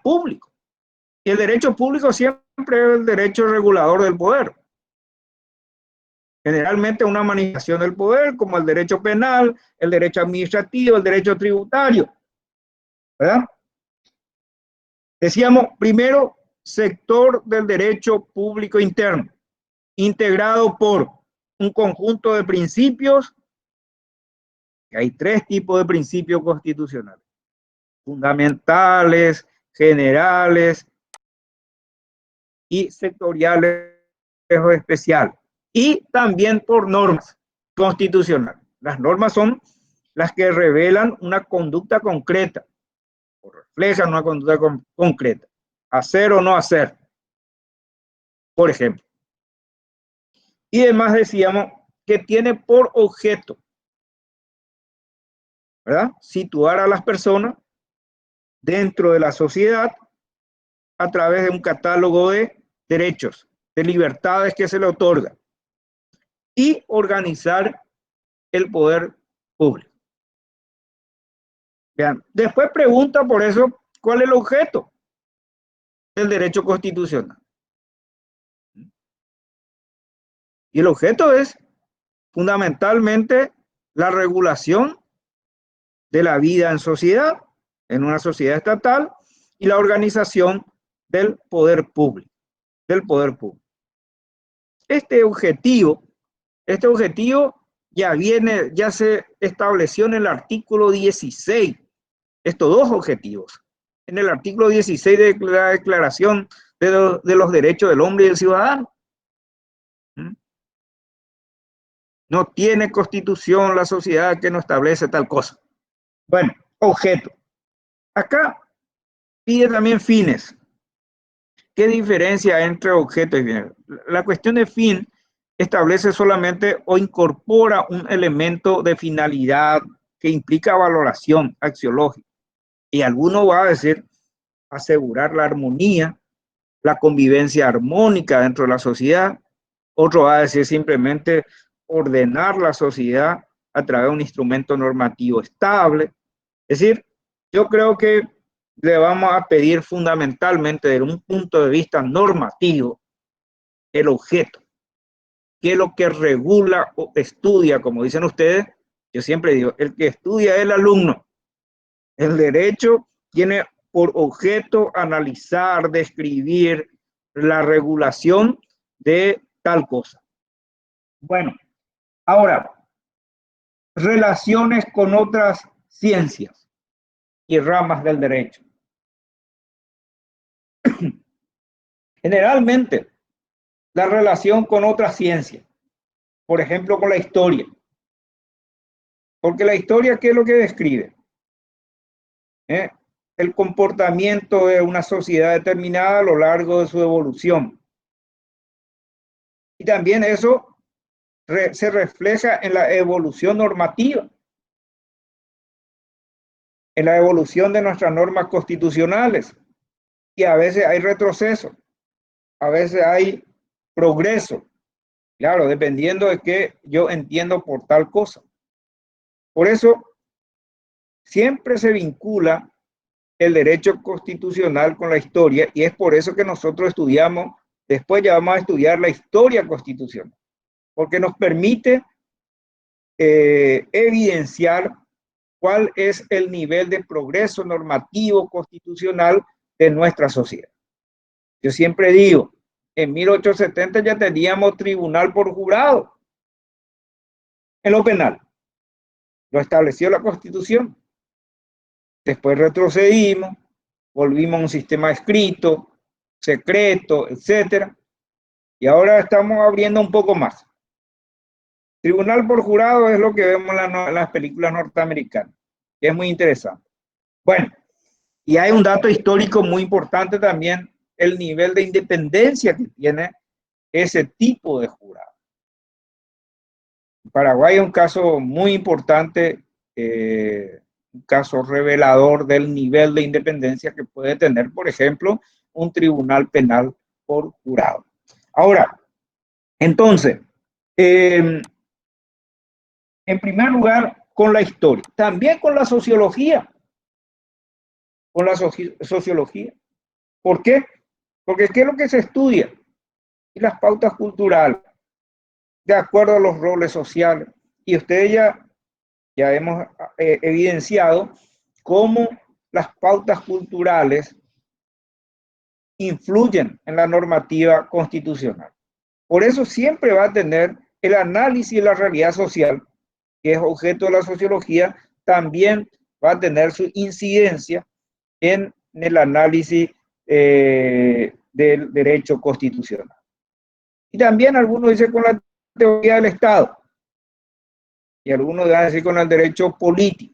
público. Y el derecho público siempre es el derecho regulador del poder. Generalmente una manifestación del poder, como el derecho penal, el derecho administrativo, el derecho tributario. ¿Verdad? Decíamos, primero, sector del derecho público interno, integrado por un conjunto de principios, que hay tres tipos de principios constitucionales: fundamentales, generales y sectoriales o especiales. Y también por normas constitucionales. Las normas son las que revelan una conducta concreta o reflejan una conducta concreta. Hacer o no hacer, por ejemplo. Y además decíamos que tiene por objeto, ¿verdad?, situar a las personas dentro de la sociedad a través de un catálogo de derechos, de libertades que se le otorga, y organizar el poder público. Vean, después pregunta por eso, ¿cuál es el objeto del derecho constitucional? Y el objeto es fundamentalmente la regulación de la vida en sociedad, en una sociedad estatal, y la organización del poder público, Este objetivo ya se estableció en el artículo 16, estos dos objetivos, en el artículo 16 de la Declaración de los Derechos del Hombre y del Ciudadano. No tiene constitución la sociedad que no establece tal cosa. Bueno, objeto. Acá pide también fines. ¿Qué diferencia entre objeto y fin? La cuestión de fin establece solamente o incorpora un elemento de finalidad que implica valoración axiológica. Y alguno va a decir asegurar la armonía, la convivencia armónica dentro de la sociedad. Otro va a decir simplemente ordenar la sociedad a través de un instrumento normativo estable. Es decir, yo creo que le vamos a pedir fundamentalmente desde un punto de vista normativo el objeto, que es lo que regula o estudia, como dicen ustedes. Yo siempre digo, el que estudia es el alumno. El derecho tiene por objeto analizar, describir la regulación de tal cosa. Bueno, ahora, relaciones con otras ciencias y ramas del derecho. Generalmente, la relación con otras ciencias, por ejemplo, con la historia. Porque la historia, ¿qué es lo que describe? El comportamiento de una sociedad determinada a lo largo de su evolución. Y también eso se refleja en la evolución normativa, en la evolución de nuestras normas constitucionales. Y a veces hay retroceso, a veces hay progreso Claro, dependiendo de qué yo entiendo por tal cosa. Por eso, siempre se vincula el derecho constitucional con la historia y es por eso que nosotros estudiamos, después ya vamos a estudiar la historia constitucional, porque nos permite evidenciar cuál es el nivel de progreso normativo constitucional de nuestra sociedad. Yo siempre digo, en 1870 ya teníamos tribunal por jurado en lo penal, lo estableció la Constitución. Después retrocedimos, volvimos a un sistema escrito, secreto, etcétera, y ahora estamos abriendo un poco más. Tribunal por jurado es lo que vemos en las películas norteamericanas, que es muy interesante. Bueno, y hay un dato histórico muy importante también, el nivel de independencia que tiene ese tipo de jurado. En Paraguay es un caso muy importante, un caso revelador del nivel de independencia que puede tener, por ejemplo, un tribunal penal por jurado. Ahora, entonces, en primer lugar, con la historia, también con la sociología, sociología. ¿Por qué? Porque ¿qué es lo que se estudia? Y las pautas culturales, de acuerdo a los roles sociales. Y ustedes ya hemos evidenciado cómo las pautas culturales influyen en la normativa constitucional. Por eso siempre va a tener el análisis de la realidad social, que es objeto de la sociología, también va a tener su incidencia en el análisis del derecho constitucional. Y también algunos dicen con la teoría del Estado, y algunos van a decir con el derecho político.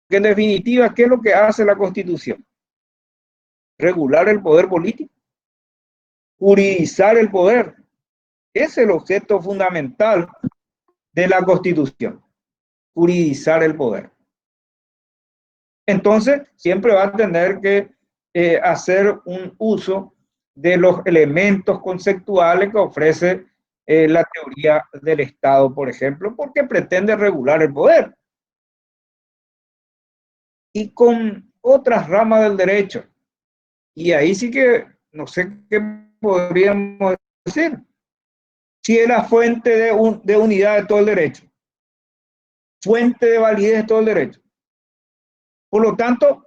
Que en definitiva, ¿qué es lo que hace la Constitución? Regular el poder político, juridizar el poder. Es el objeto fundamental de la Constitución, juridizar el poder. Entonces, siempre va a tener que hacer un uso de los elementos conceptuales que ofrece la teoría del Estado, por ejemplo, porque pretende regular el poder. Y con otras ramas del derecho. Y ahí sí que no sé qué podríamos decir. Si es la fuente de unidad de todo el derecho, fuente de validez de todo el derecho. Por lo tanto,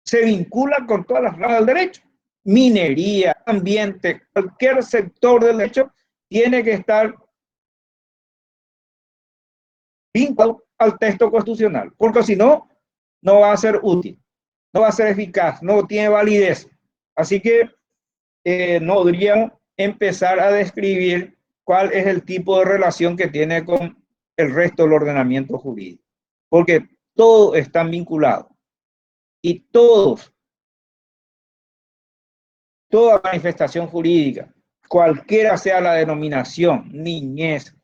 se vincula con todas las ramas del derecho. Minería, ambiente, cualquier sector del derecho tiene que estar vinculado al texto constitucional, porque si no, no va a ser útil, no va a ser eficaz, no tiene validez. Así que no podríamos empezar a describir cuál es el tipo de relación que tiene con el resto del ordenamiento jurídico, porque todos están vinculados y toda manifestación jurídica, cualquiera sea la denominación, niñez,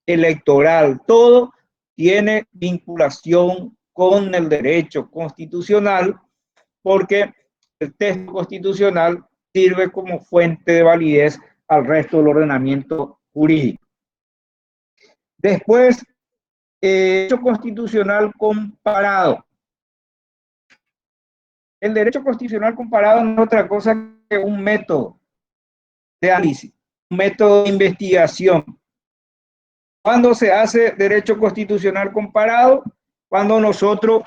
electoral, todo tiene vinculación con el derecho constitucional, porque el texto constitucional sirve como fuente de validez al resto del ordenamiento jurídico. Después, derecho constitucional comparado. El derecho constitucional comparado no es otra cosa que un método de análisis, un método de investigación. ¿Cuándo se hace derecho constitucional comparado? Cuando nosotros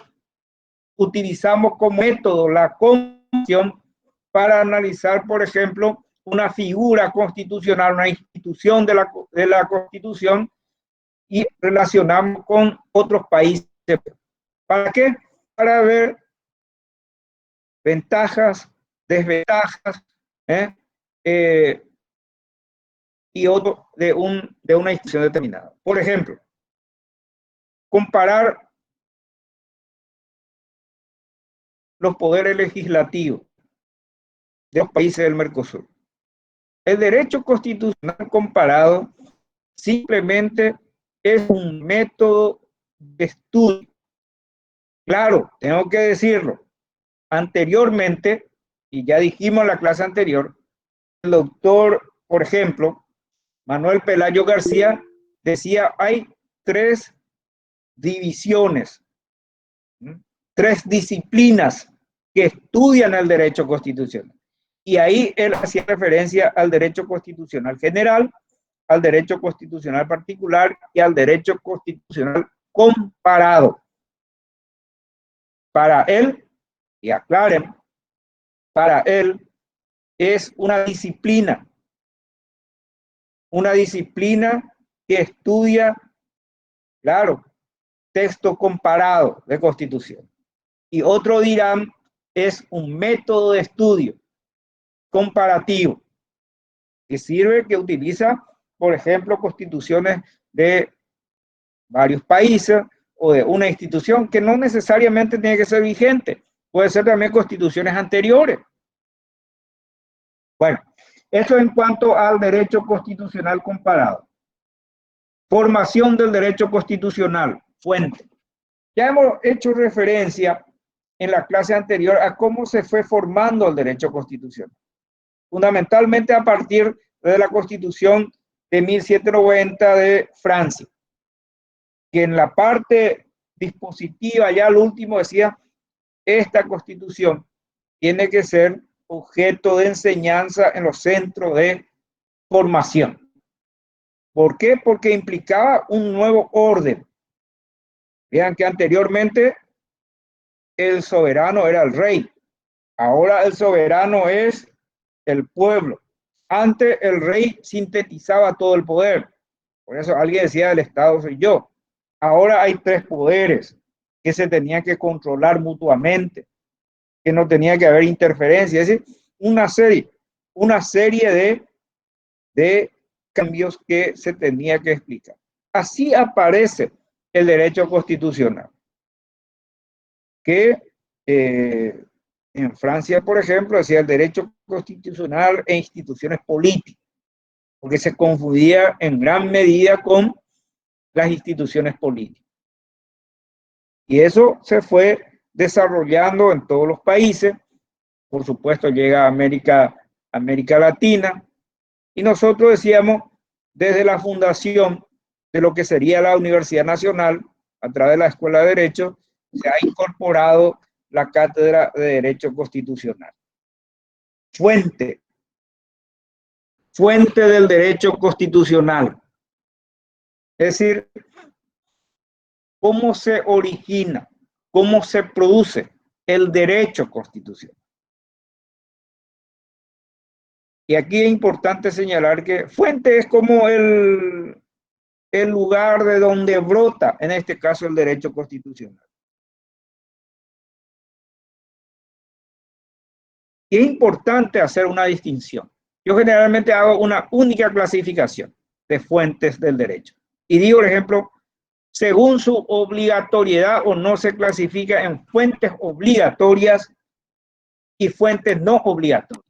utilizamos como método la constitución para analizar, por ejemplo, una figura constitucional, una institución de la Constitución y relacionamos con otros países. ¿Para qué? Para ver ventajas, desventajas y otro de una institución determinada. Por ejemplo, comparar los poderes legislativos de los países del Mercosur. El derecho constitucional comparado simplemente es un método de estudio. Claro, tengo que decirlo. Anteriormente, y ya dijimos en la clase anterior, doctor, por ejemplo, Manuel Pelayo García, decía, hay tres divisiones, tres disciplinas que estudian el derecho constitucional. Y ahí él hacía referencia al derecho constitucional general, al derecho constitucional particular y al derecho constitucional comparado. Para él, y aclaren, para él es una disciplina que estudia, claro, texto comparado de Constitución. Y otro dirán, es un método de estudio comparativo que sirve, que utiliza, por ejemplo, constituciones de varios países o de una institución que no necesariamente tiene que ser vigente, puede ser también constituciones anteriores. Bueno, eso en cuanto al derecho constitucional comparado. Formación del derecho constitucional, fuente. Ya hemos hecho referencia en la clase anterior a cómo se fue formando el derecho constitucional. Fundamentalmente a partir de la Constitución de 1790 de Francia, que en la parte dispositiva, ya al último decía, esta Constitución tiene que ser objeto de enseñanza en los centros de formación. ¿Por qué? Porque implicaba un nuevo orden. Vean que anteriormente el soberano era el rey. Ahora el soberano es el pueblo. Antes el rey sintetizaba todo el poder. Por eso alguien decía, el Estado soy yo. Ahora hay tres poderes que se tenían que controlar mutuamente, que no tenía que haber interferencia. Es decir, una serie de cambios que se tenía que explicar. Así aparece el derecho constitucional, que en Francia, por ejemplo, decía el derecho constitucional e instituciones políticas, porque se confundía en gran medida con las instituciones políticas. Y eso se fue desarrollando en todos los países. Por supuesto, llega a América Latina. Y nosotros decíamos, desde la fundación de lo que sería la Universidad Nacional, a través de la Escuela de Derecho, se ha incorporado la Cátedra de Derecho Constitucional. Fuente del derecho constitucional. Es decir, cómo se origina, cómo se produce el derecho constitucional. Y aquí es importante señalar que fuente es como el lugar de donde brota, en este caso, el derecho constitucional. Y es importante hacer una distinción. Yo generalmente hago una única clasificación de fuentes del derecho. Y digo, por ejemplo, según su obligatoriedad o no, se clasifica en fuentes obligatorias y fuentes no obligatorias.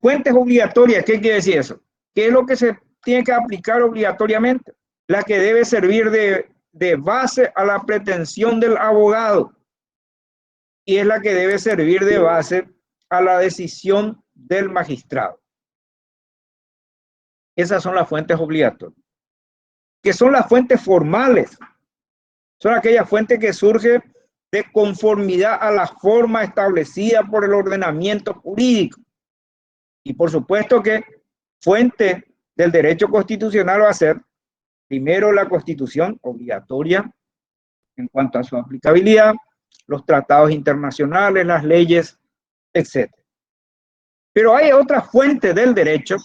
Fuentes obligatorias, ¿qué quiere decir eso? ¿Qué es lo que se tiene que aplicar obligatoriamente? La que debe servir de base a la pretensión del abogado y es la que debe servir de base a la decisión del magistrado. Esas son las fuentes obligatorias. Que son las fuentes formales. Son aquellas fuentes que surgen de conformidad a la forma establecida por el ordenamiento jurídico. Y por supuesto que fuente del derecho constitucional va a ser primero la Constitución obligatoria en cuanto a su aplicabilidad, los tratados internacionales, las leyes, etc. Pero hay otras fuentes del derecho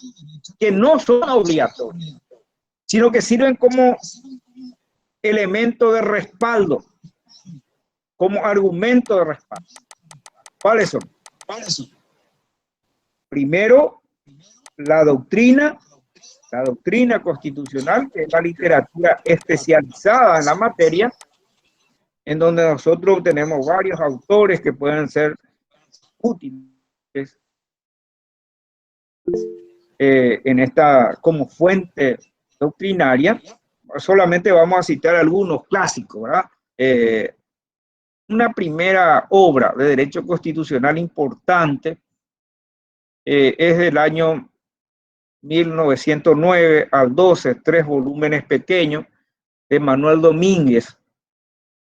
que no son obligatorias, sino que sirven como elemento de respaldo, como argumento de respaldo. ¿Cuáles son? Primero, la doctrina constitucional, que es la literatura especializada en la materia, en donde nosotros tenemos varios autores que pueden ser útiles en esta como fuente doctrinaria. Solamente vamos a citar algunos clásicos, ¿verdad? Una primera obra de derecho constitucional importante es del año 1909 al 12, 3 volúmenes pequeños de Manuel Domínguez,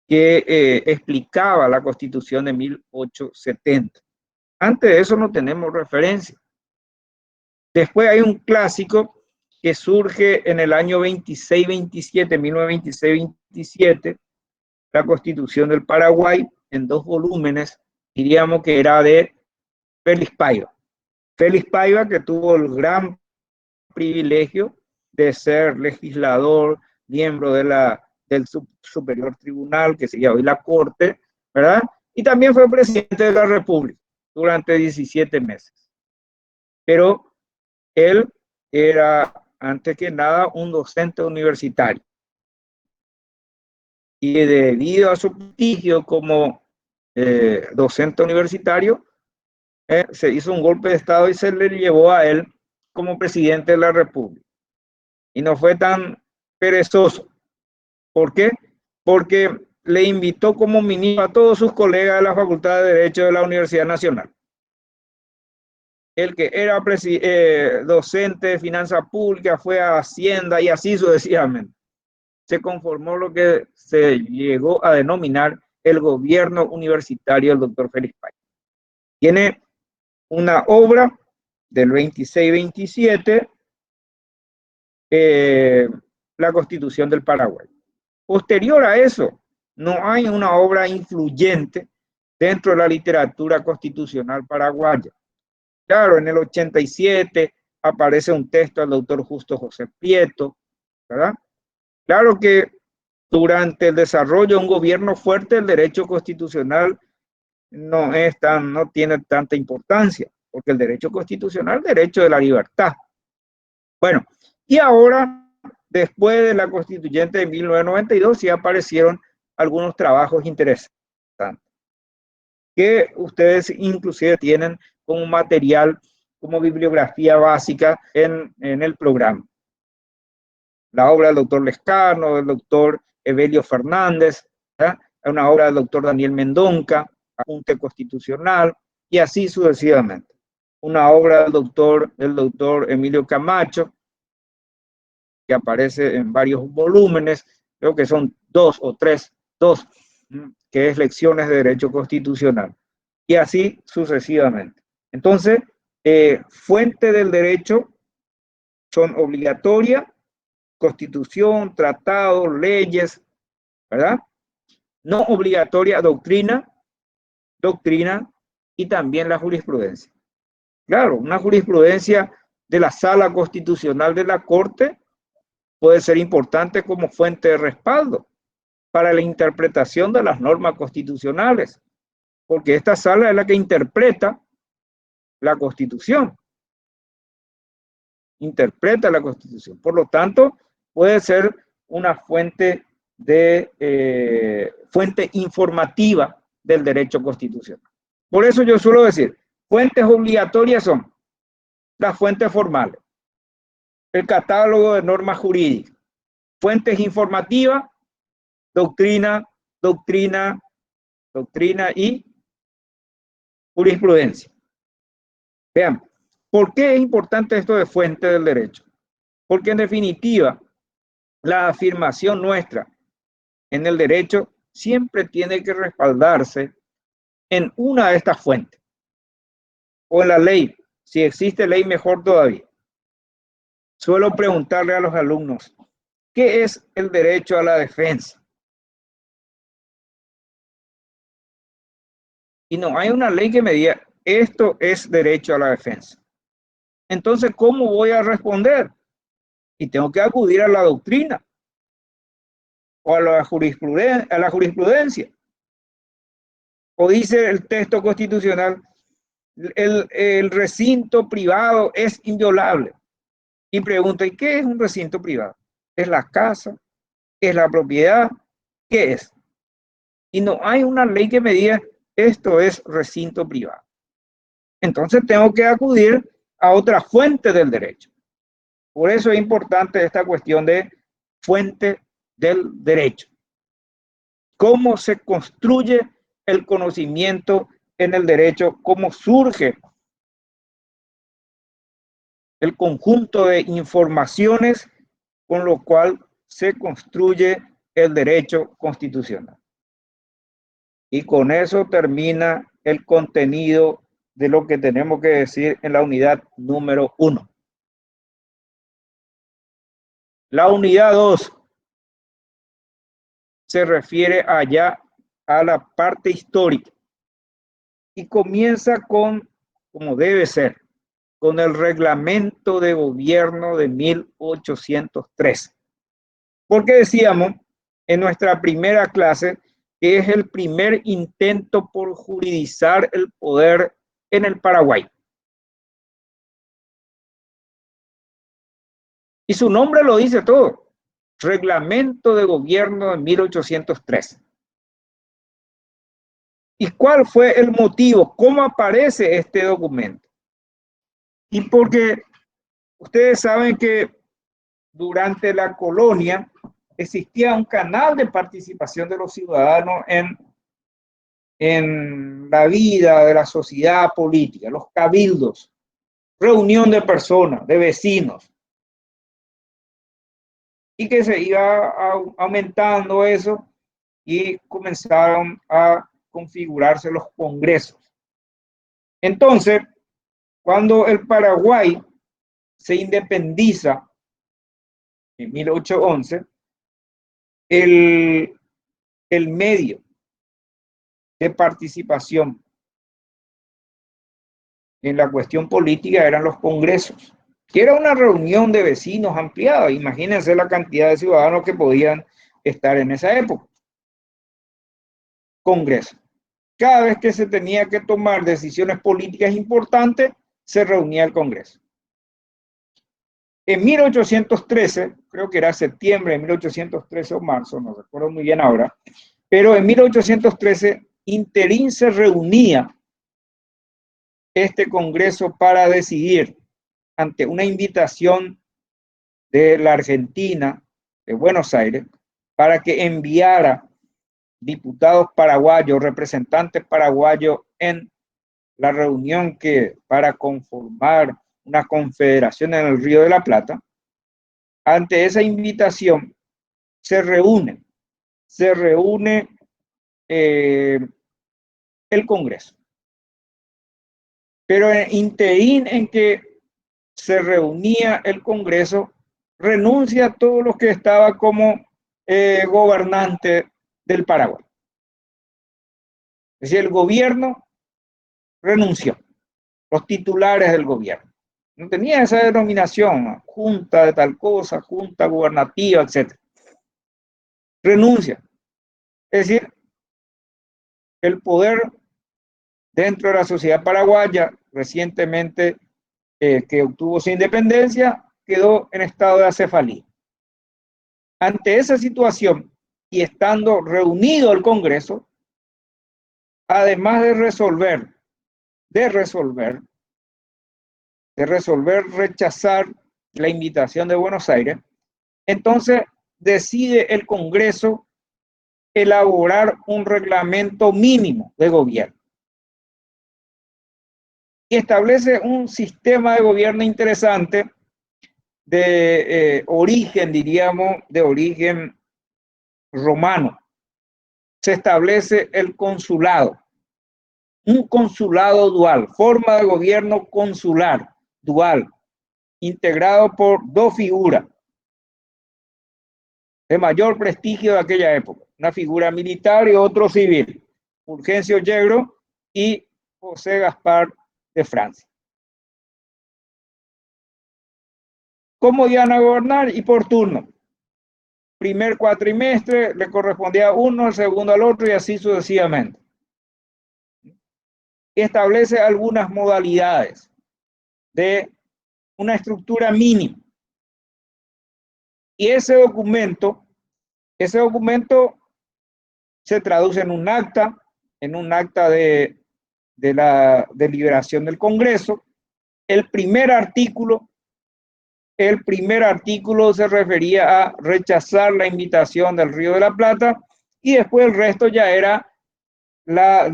que explicaba la Constitución de 1870. Antes de eso no tenemos referencia. Después hay un clásico que surge en el año 26-27, 1926-27, la Constitución del Paraguay, en 2 volúmenes, diríamos que era de Félix Paiva. Félix Paiva, que tuvo el gran privilegio de ser legislador, miembro del Superior Tribunal, que sería hoy la Corte, ¿verdad? Y también fue presidente de la República durante 17 meses. Pero él era, antes que nada, un docente universitario. Y debido a su prestigio como docente universitario, se hizo un golpe de Estado y se le llevó a él como presidente de la República. Y no fue tan perezoso. ¿Por qué? Porque le invitó como ministro a todos sus colegas de la Facultad de Derecho de la Universidad Nacional. El que era docente de finanzas públicas fue a Hacienda y así sucesivamente. Se conformó lo que se llegó a denominar el gobierno universitario del doctor Félix Paiva. Tiene una obra del 26-27, la Constitución del Paraguay. Posterior a eso, no hay una obra influyente dentro de la literatura constitucional paraguaya. Claro, en el 87 aparece un texto del doctor Justo José Prieto, ¿verdad? Claro que durante el desarrollo de un gobierno fuerte, el derecho constitucional no tiene tanta importancia, porque el derecho constitucional es el derecho de la libertad. Bueno, y ahora, después de la constituyente de 1992, sí aparecieron algunos trabajos interesantes, que ustedes inclusive tienen como material, como bibliografía básica en el programa. La obra del doctor Lescano, del doctor Evelio Fernández, ¿verdad? Una obra del doctor Daniel Mendonca, Apunte Constitucional, y así sucesivamente. Una obra del doctor Emilio Camacho, que aparece en varios volúmenes, creo que son 2 o 3, que es Lecciones de Derecho Constitucional, y así sucesivamente. Entonces, fuente del derecho son obligatorias, constitución, tratados, leyes, ¿verdad? No obligatoria, doctrina y también la jurisprudencia. Claro, una jurisprudencia de la Sala Constitucional de la Corte puede ser importante como fuente de respaldo para la interpretación de las normas constitucionales, porque esta sala es la que interpreta la Constitución. Interpreta la Constitución. Por lo tanto, puede ser una fuente informativa del derecho constitucional. Por eso yo suelo decir, fuentes obligatorias son las fuentes formales, el catálogo de normas jurídicas, fuentes informativas, doctrina y jurisprudencia. Vean, ¿por qué es importante esto de fuente del derecho? Porque en definitiva, la afirmación nuestra en el derecho siempre tiene que respaldarse en una de estas fuentes. O en la ley, si existe ley, mejor todavía. Suelo preguntarle a los alumnos, ¿qué es el derecho a la defensa? Y no hay una ley que me diga, esto es derecho a la defensa. Entonces, ¿cómo voy a responder? Y tengo que acudir a la doctrina o a la jurisprudencia. O dice el texto constitucional, el recinto privado es inviolable. Y pregunto, ¿y qué es un recinto privado? ¿Es la casa? ¿Es la propiedad? ¿Qué es? Y no hay una ley que me diga, esto es recinto privado. Entonces tengo que acudir a otra fuente del derecho. Por eso es importante esta cuestión de fuente del derecho. ¿Cómo se construye el conocimiento en el derecho? ¿Cómo surge el conjunto de informaciones con lo cual se construye el derecho constitucional. Y con eso termina el contenido de lo que tenemos que decir en la unidad número 1. La unidad 2 se refiere allá a la parte histórica y comienza con, como debe ser, con el reglamento de gobierno de 1813. Porque decíamos en nuestra primera clase que es el primer intento por juridizar el poder en el Paraguay. Y su nombre lo dice todo. Reglamento de gobierno de 1813. ¿Y cuál fue el motivo? ¿Cómo aparece este documento? Y porque ustedes saben que durante la colonia existía un canal de participación de los ciudadanos en la vida de la sociedad política, los cabildos, reunión de personas, de vecinos, y que se iba aumentando eso y comenzaron a configurarse los congresos. Entonces, cuando el Paraguay se independiza en 1811, el medio de participación en la cuestión política eran los congresos, que era una reunión de vecinos ampliada. Imagínense la cantidad de ciudadanos que podían estar en esa época. Congreso. Cada vez que se tenía que tomar decisiones políticas importantes, se reunía el Congreso. En 1813, creo que era septiembre de 1813 o marzo, no recuerdo muy bien ahora, pero en 1813 interín se reunía este Congreso para decidir ante una invitación de la Argentina, de Buenos Aires, para que enviara diputados paraguayos, representantes paraguayos en la reunión que para conformar una confederación en el Río de la Plata. Ante esa invitación se reúne el Congreso. Pero en interín en que se reunía el Congreso, renuncia a todos los que estaba como gobernante del Paraguay. Es decir, el gobierno renunció, los titulares del gobierno. No tenía esa denominación, junta de tal cosa, junta gubernativa, etc. Renuncia. Es decir, el poder dentro de la sociedad paraguaya recientemente que obtuvo su independencia quedó en estado de acefalía. Ante esa situación y estando reunido el Congreso, además de resolver rechazar la invitación de Buenos Aires, entonces decide el Congreso elaborar un reglamento mínimo de gobierno y establece un sistema de gobierno interesante de origen, diríamos, de origen romano. Se establece el consulado, un consulado dual, forma de gobierno consular dual, integrado por dos figuras de mayor prestigio de aquella época, una figura militar y otro civil, Fulgencio Yegro y José Gaspar de Francia. ¿Cómo iban a gobernar? Y por turno. Primer cuatrimestre le correspondía a uno, el segundo al otro y así sucesivamente. Y establece algunas modalidades de una estructura mínima. Y ese documento se traduce en un acta de la deliberación del Congreso. El primer artículo se refería a rechazar la invitación del Río de la Plata y después el resto ya era la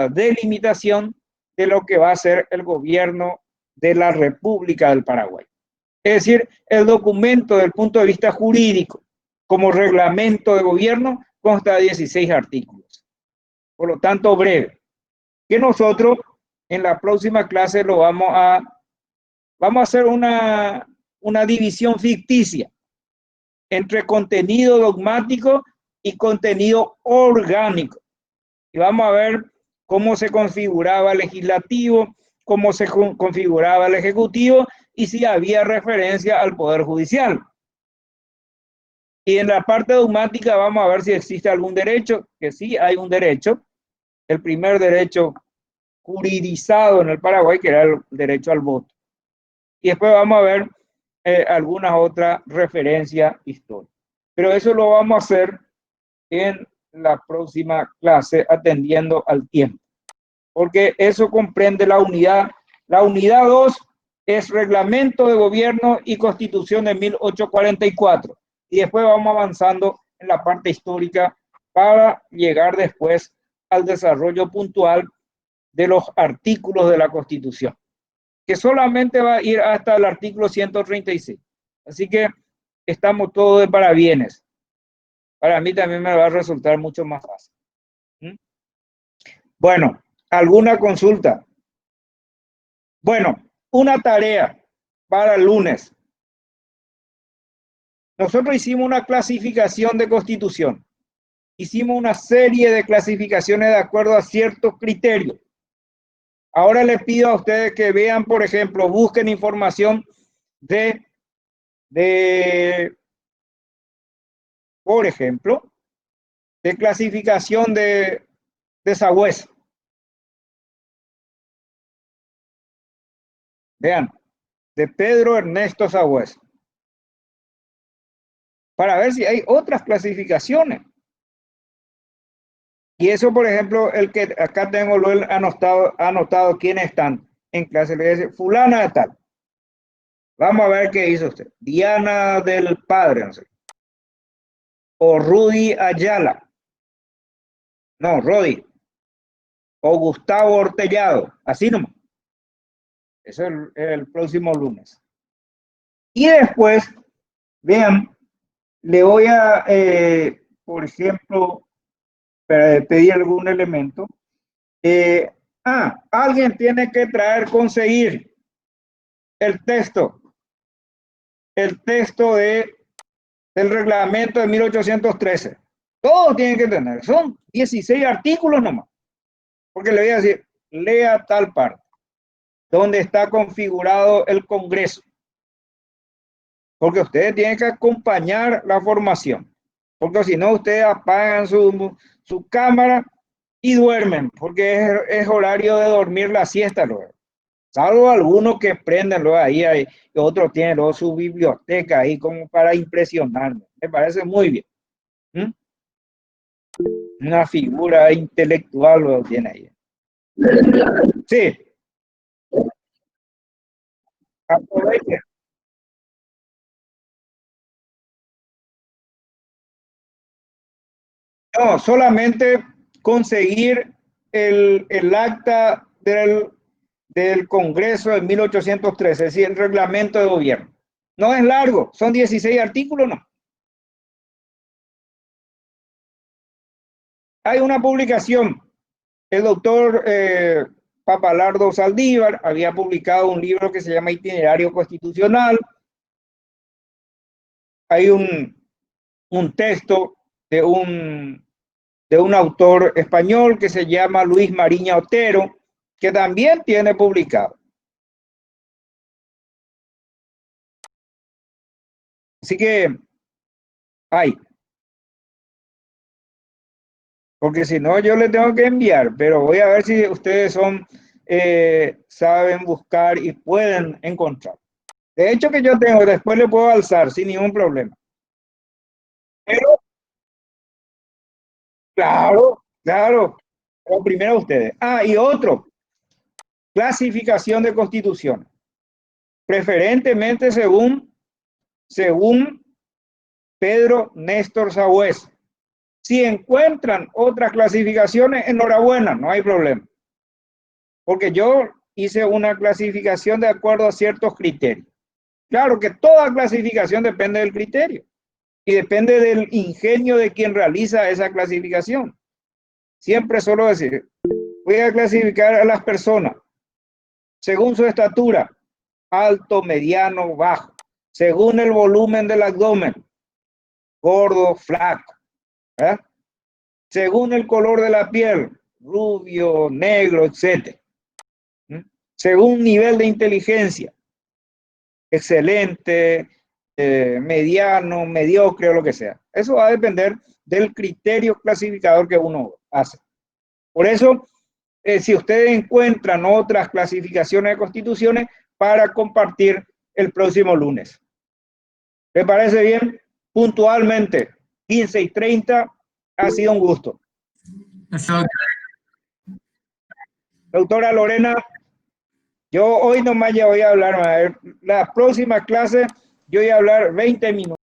delimitación de lo que va a ser el gobierno de la República del Paraguay. Es decir, el documento desde el punto de vista jurídico, como reglamento de gobierno, consta de 16 artículos. Por lo tanto, breve. Que nosotros en la próxima clase lo vamos a hacer una división ficticia entre contenido dogmático y contenido orgánico. Y vamos a ver cómo se configuraba el legislativo, cómo se configuraba el ejecutivo y si había referencia al Poder Judicial. Y en la parte dogmática vamos a ver si existe algún derecho, que sí hay un derecho, el primer derecho juridizado en el Paraguay, que era el derecho al voto. Y después vamos a ver algunas otras referencias históricas. Pero eso lo vamos a hacer en la próxima clase, atendiendo al tiempo. Porque eso comprende la unidad. La unidad 2 es Reglamento de Gobierno y Constitución de 1844. Y después vamos avanzando en la parte histórica para llegar después al desarrollo puntual de los artículos de la Constitución, que solamente va a ir hasta el artículo 136. Así que estamos todos de parabienes. Para mí también me va a resultar mucho más fácil. Bueno, ¿alguna consulta? Bueno, una tarea para el lunes. Nosotros hicimos una clasificación de constitución. Hicimos una serie de clasificaciones de acuerdo a ciertos criterios. Ahora les pido a ustedes que vean, por ejemplo, busquen información por ejemplo, de clasificación de Sagüez. Vean, de Pedro Ernesto Sagüez. Para ver si hay otras clasificaciones. Y eso, por ejemplo, el que acá tengo lo anotado quiénes están en clase. Le dice, fulana de tal. Vamos a ver qué hizo usted. Diana del Padre, no sé. O Rudy Ayala. No, Rodi. O Gustavo Ortellado. Así nomás. Eso es el próximo lunes. Y después, vean, le voy a, por ejemplo, pedir algún elemento. Alguien tiene que conseguir el texto del reglamento de 1813. Todos tienen que tener. Son 16 artículos nomás. Porque le voy a decir, lea tal parte, donde está configurado el Congreso. Porque ustedes tienen que acompañar la formación. Porque si no, ustedes apagan su cámara y duermen, porque es horario de dormir la siesta luego. Salvo algunos que prenden luego ahí, y otros tienen luego su biblioteca ahí como para impresionarme. Me parece muy bien. Una figura intelectual lo tiene ahí. Sí. Aprovechen. No, solamente conseguir el acta del Congreso de 1813, es decir, el reglamento de gobierno. No es largo, son 16 artículos, no. Hay una publicación, el doctor Papalardo Saldívar había publicado un libro que se llama Itinerario Constitucional. Hay un texto de un autor español que se llama Luis Mariña Otero, que también tiene publicado. Así que hay. Porque si no, yo le tengo que enviar, pero voy a ver si ustedes saben buscar y pueden encontrar. De hecho que yo tengo, después le puedo alzar sin ningún problema. Pero, claro, claro. Pero primero ustedes. Y otro, clasificación de constitución. Preferentemente según Pedro Néstor Sagüez. Si encuentran otras clasificaciones, enhorabuena, no hay problema. Porque yo hice una clasificación de acuerdo a ciertos criterios. Claro que toda clasificación depende del criterio y depende del ingenio de quien realiza esa clasificación. Siempre suelo decir, voy a clasificar a las personas según su estatura, alto, mediano, bajo, según el volumen del abdomen, gordo, flaco, ¿verdad? Según el color de la piel, rubio, negro, etc. Según nivel de inteligencia, excelente, mediano, mediocre o lo que sea. Eso va a depender del criterio clasificador que uno hace. Por eso, si ustedes encuentran otras clasificaciones de constituciones para compartir el próximo lunes. ¿Les parece bien? Puntualmente, 15:30, ha sido un gusto. Doctora Lorena, yo hoy nomás ya voy a hablar, la próxima clase yo voy a hablar 20 minutos.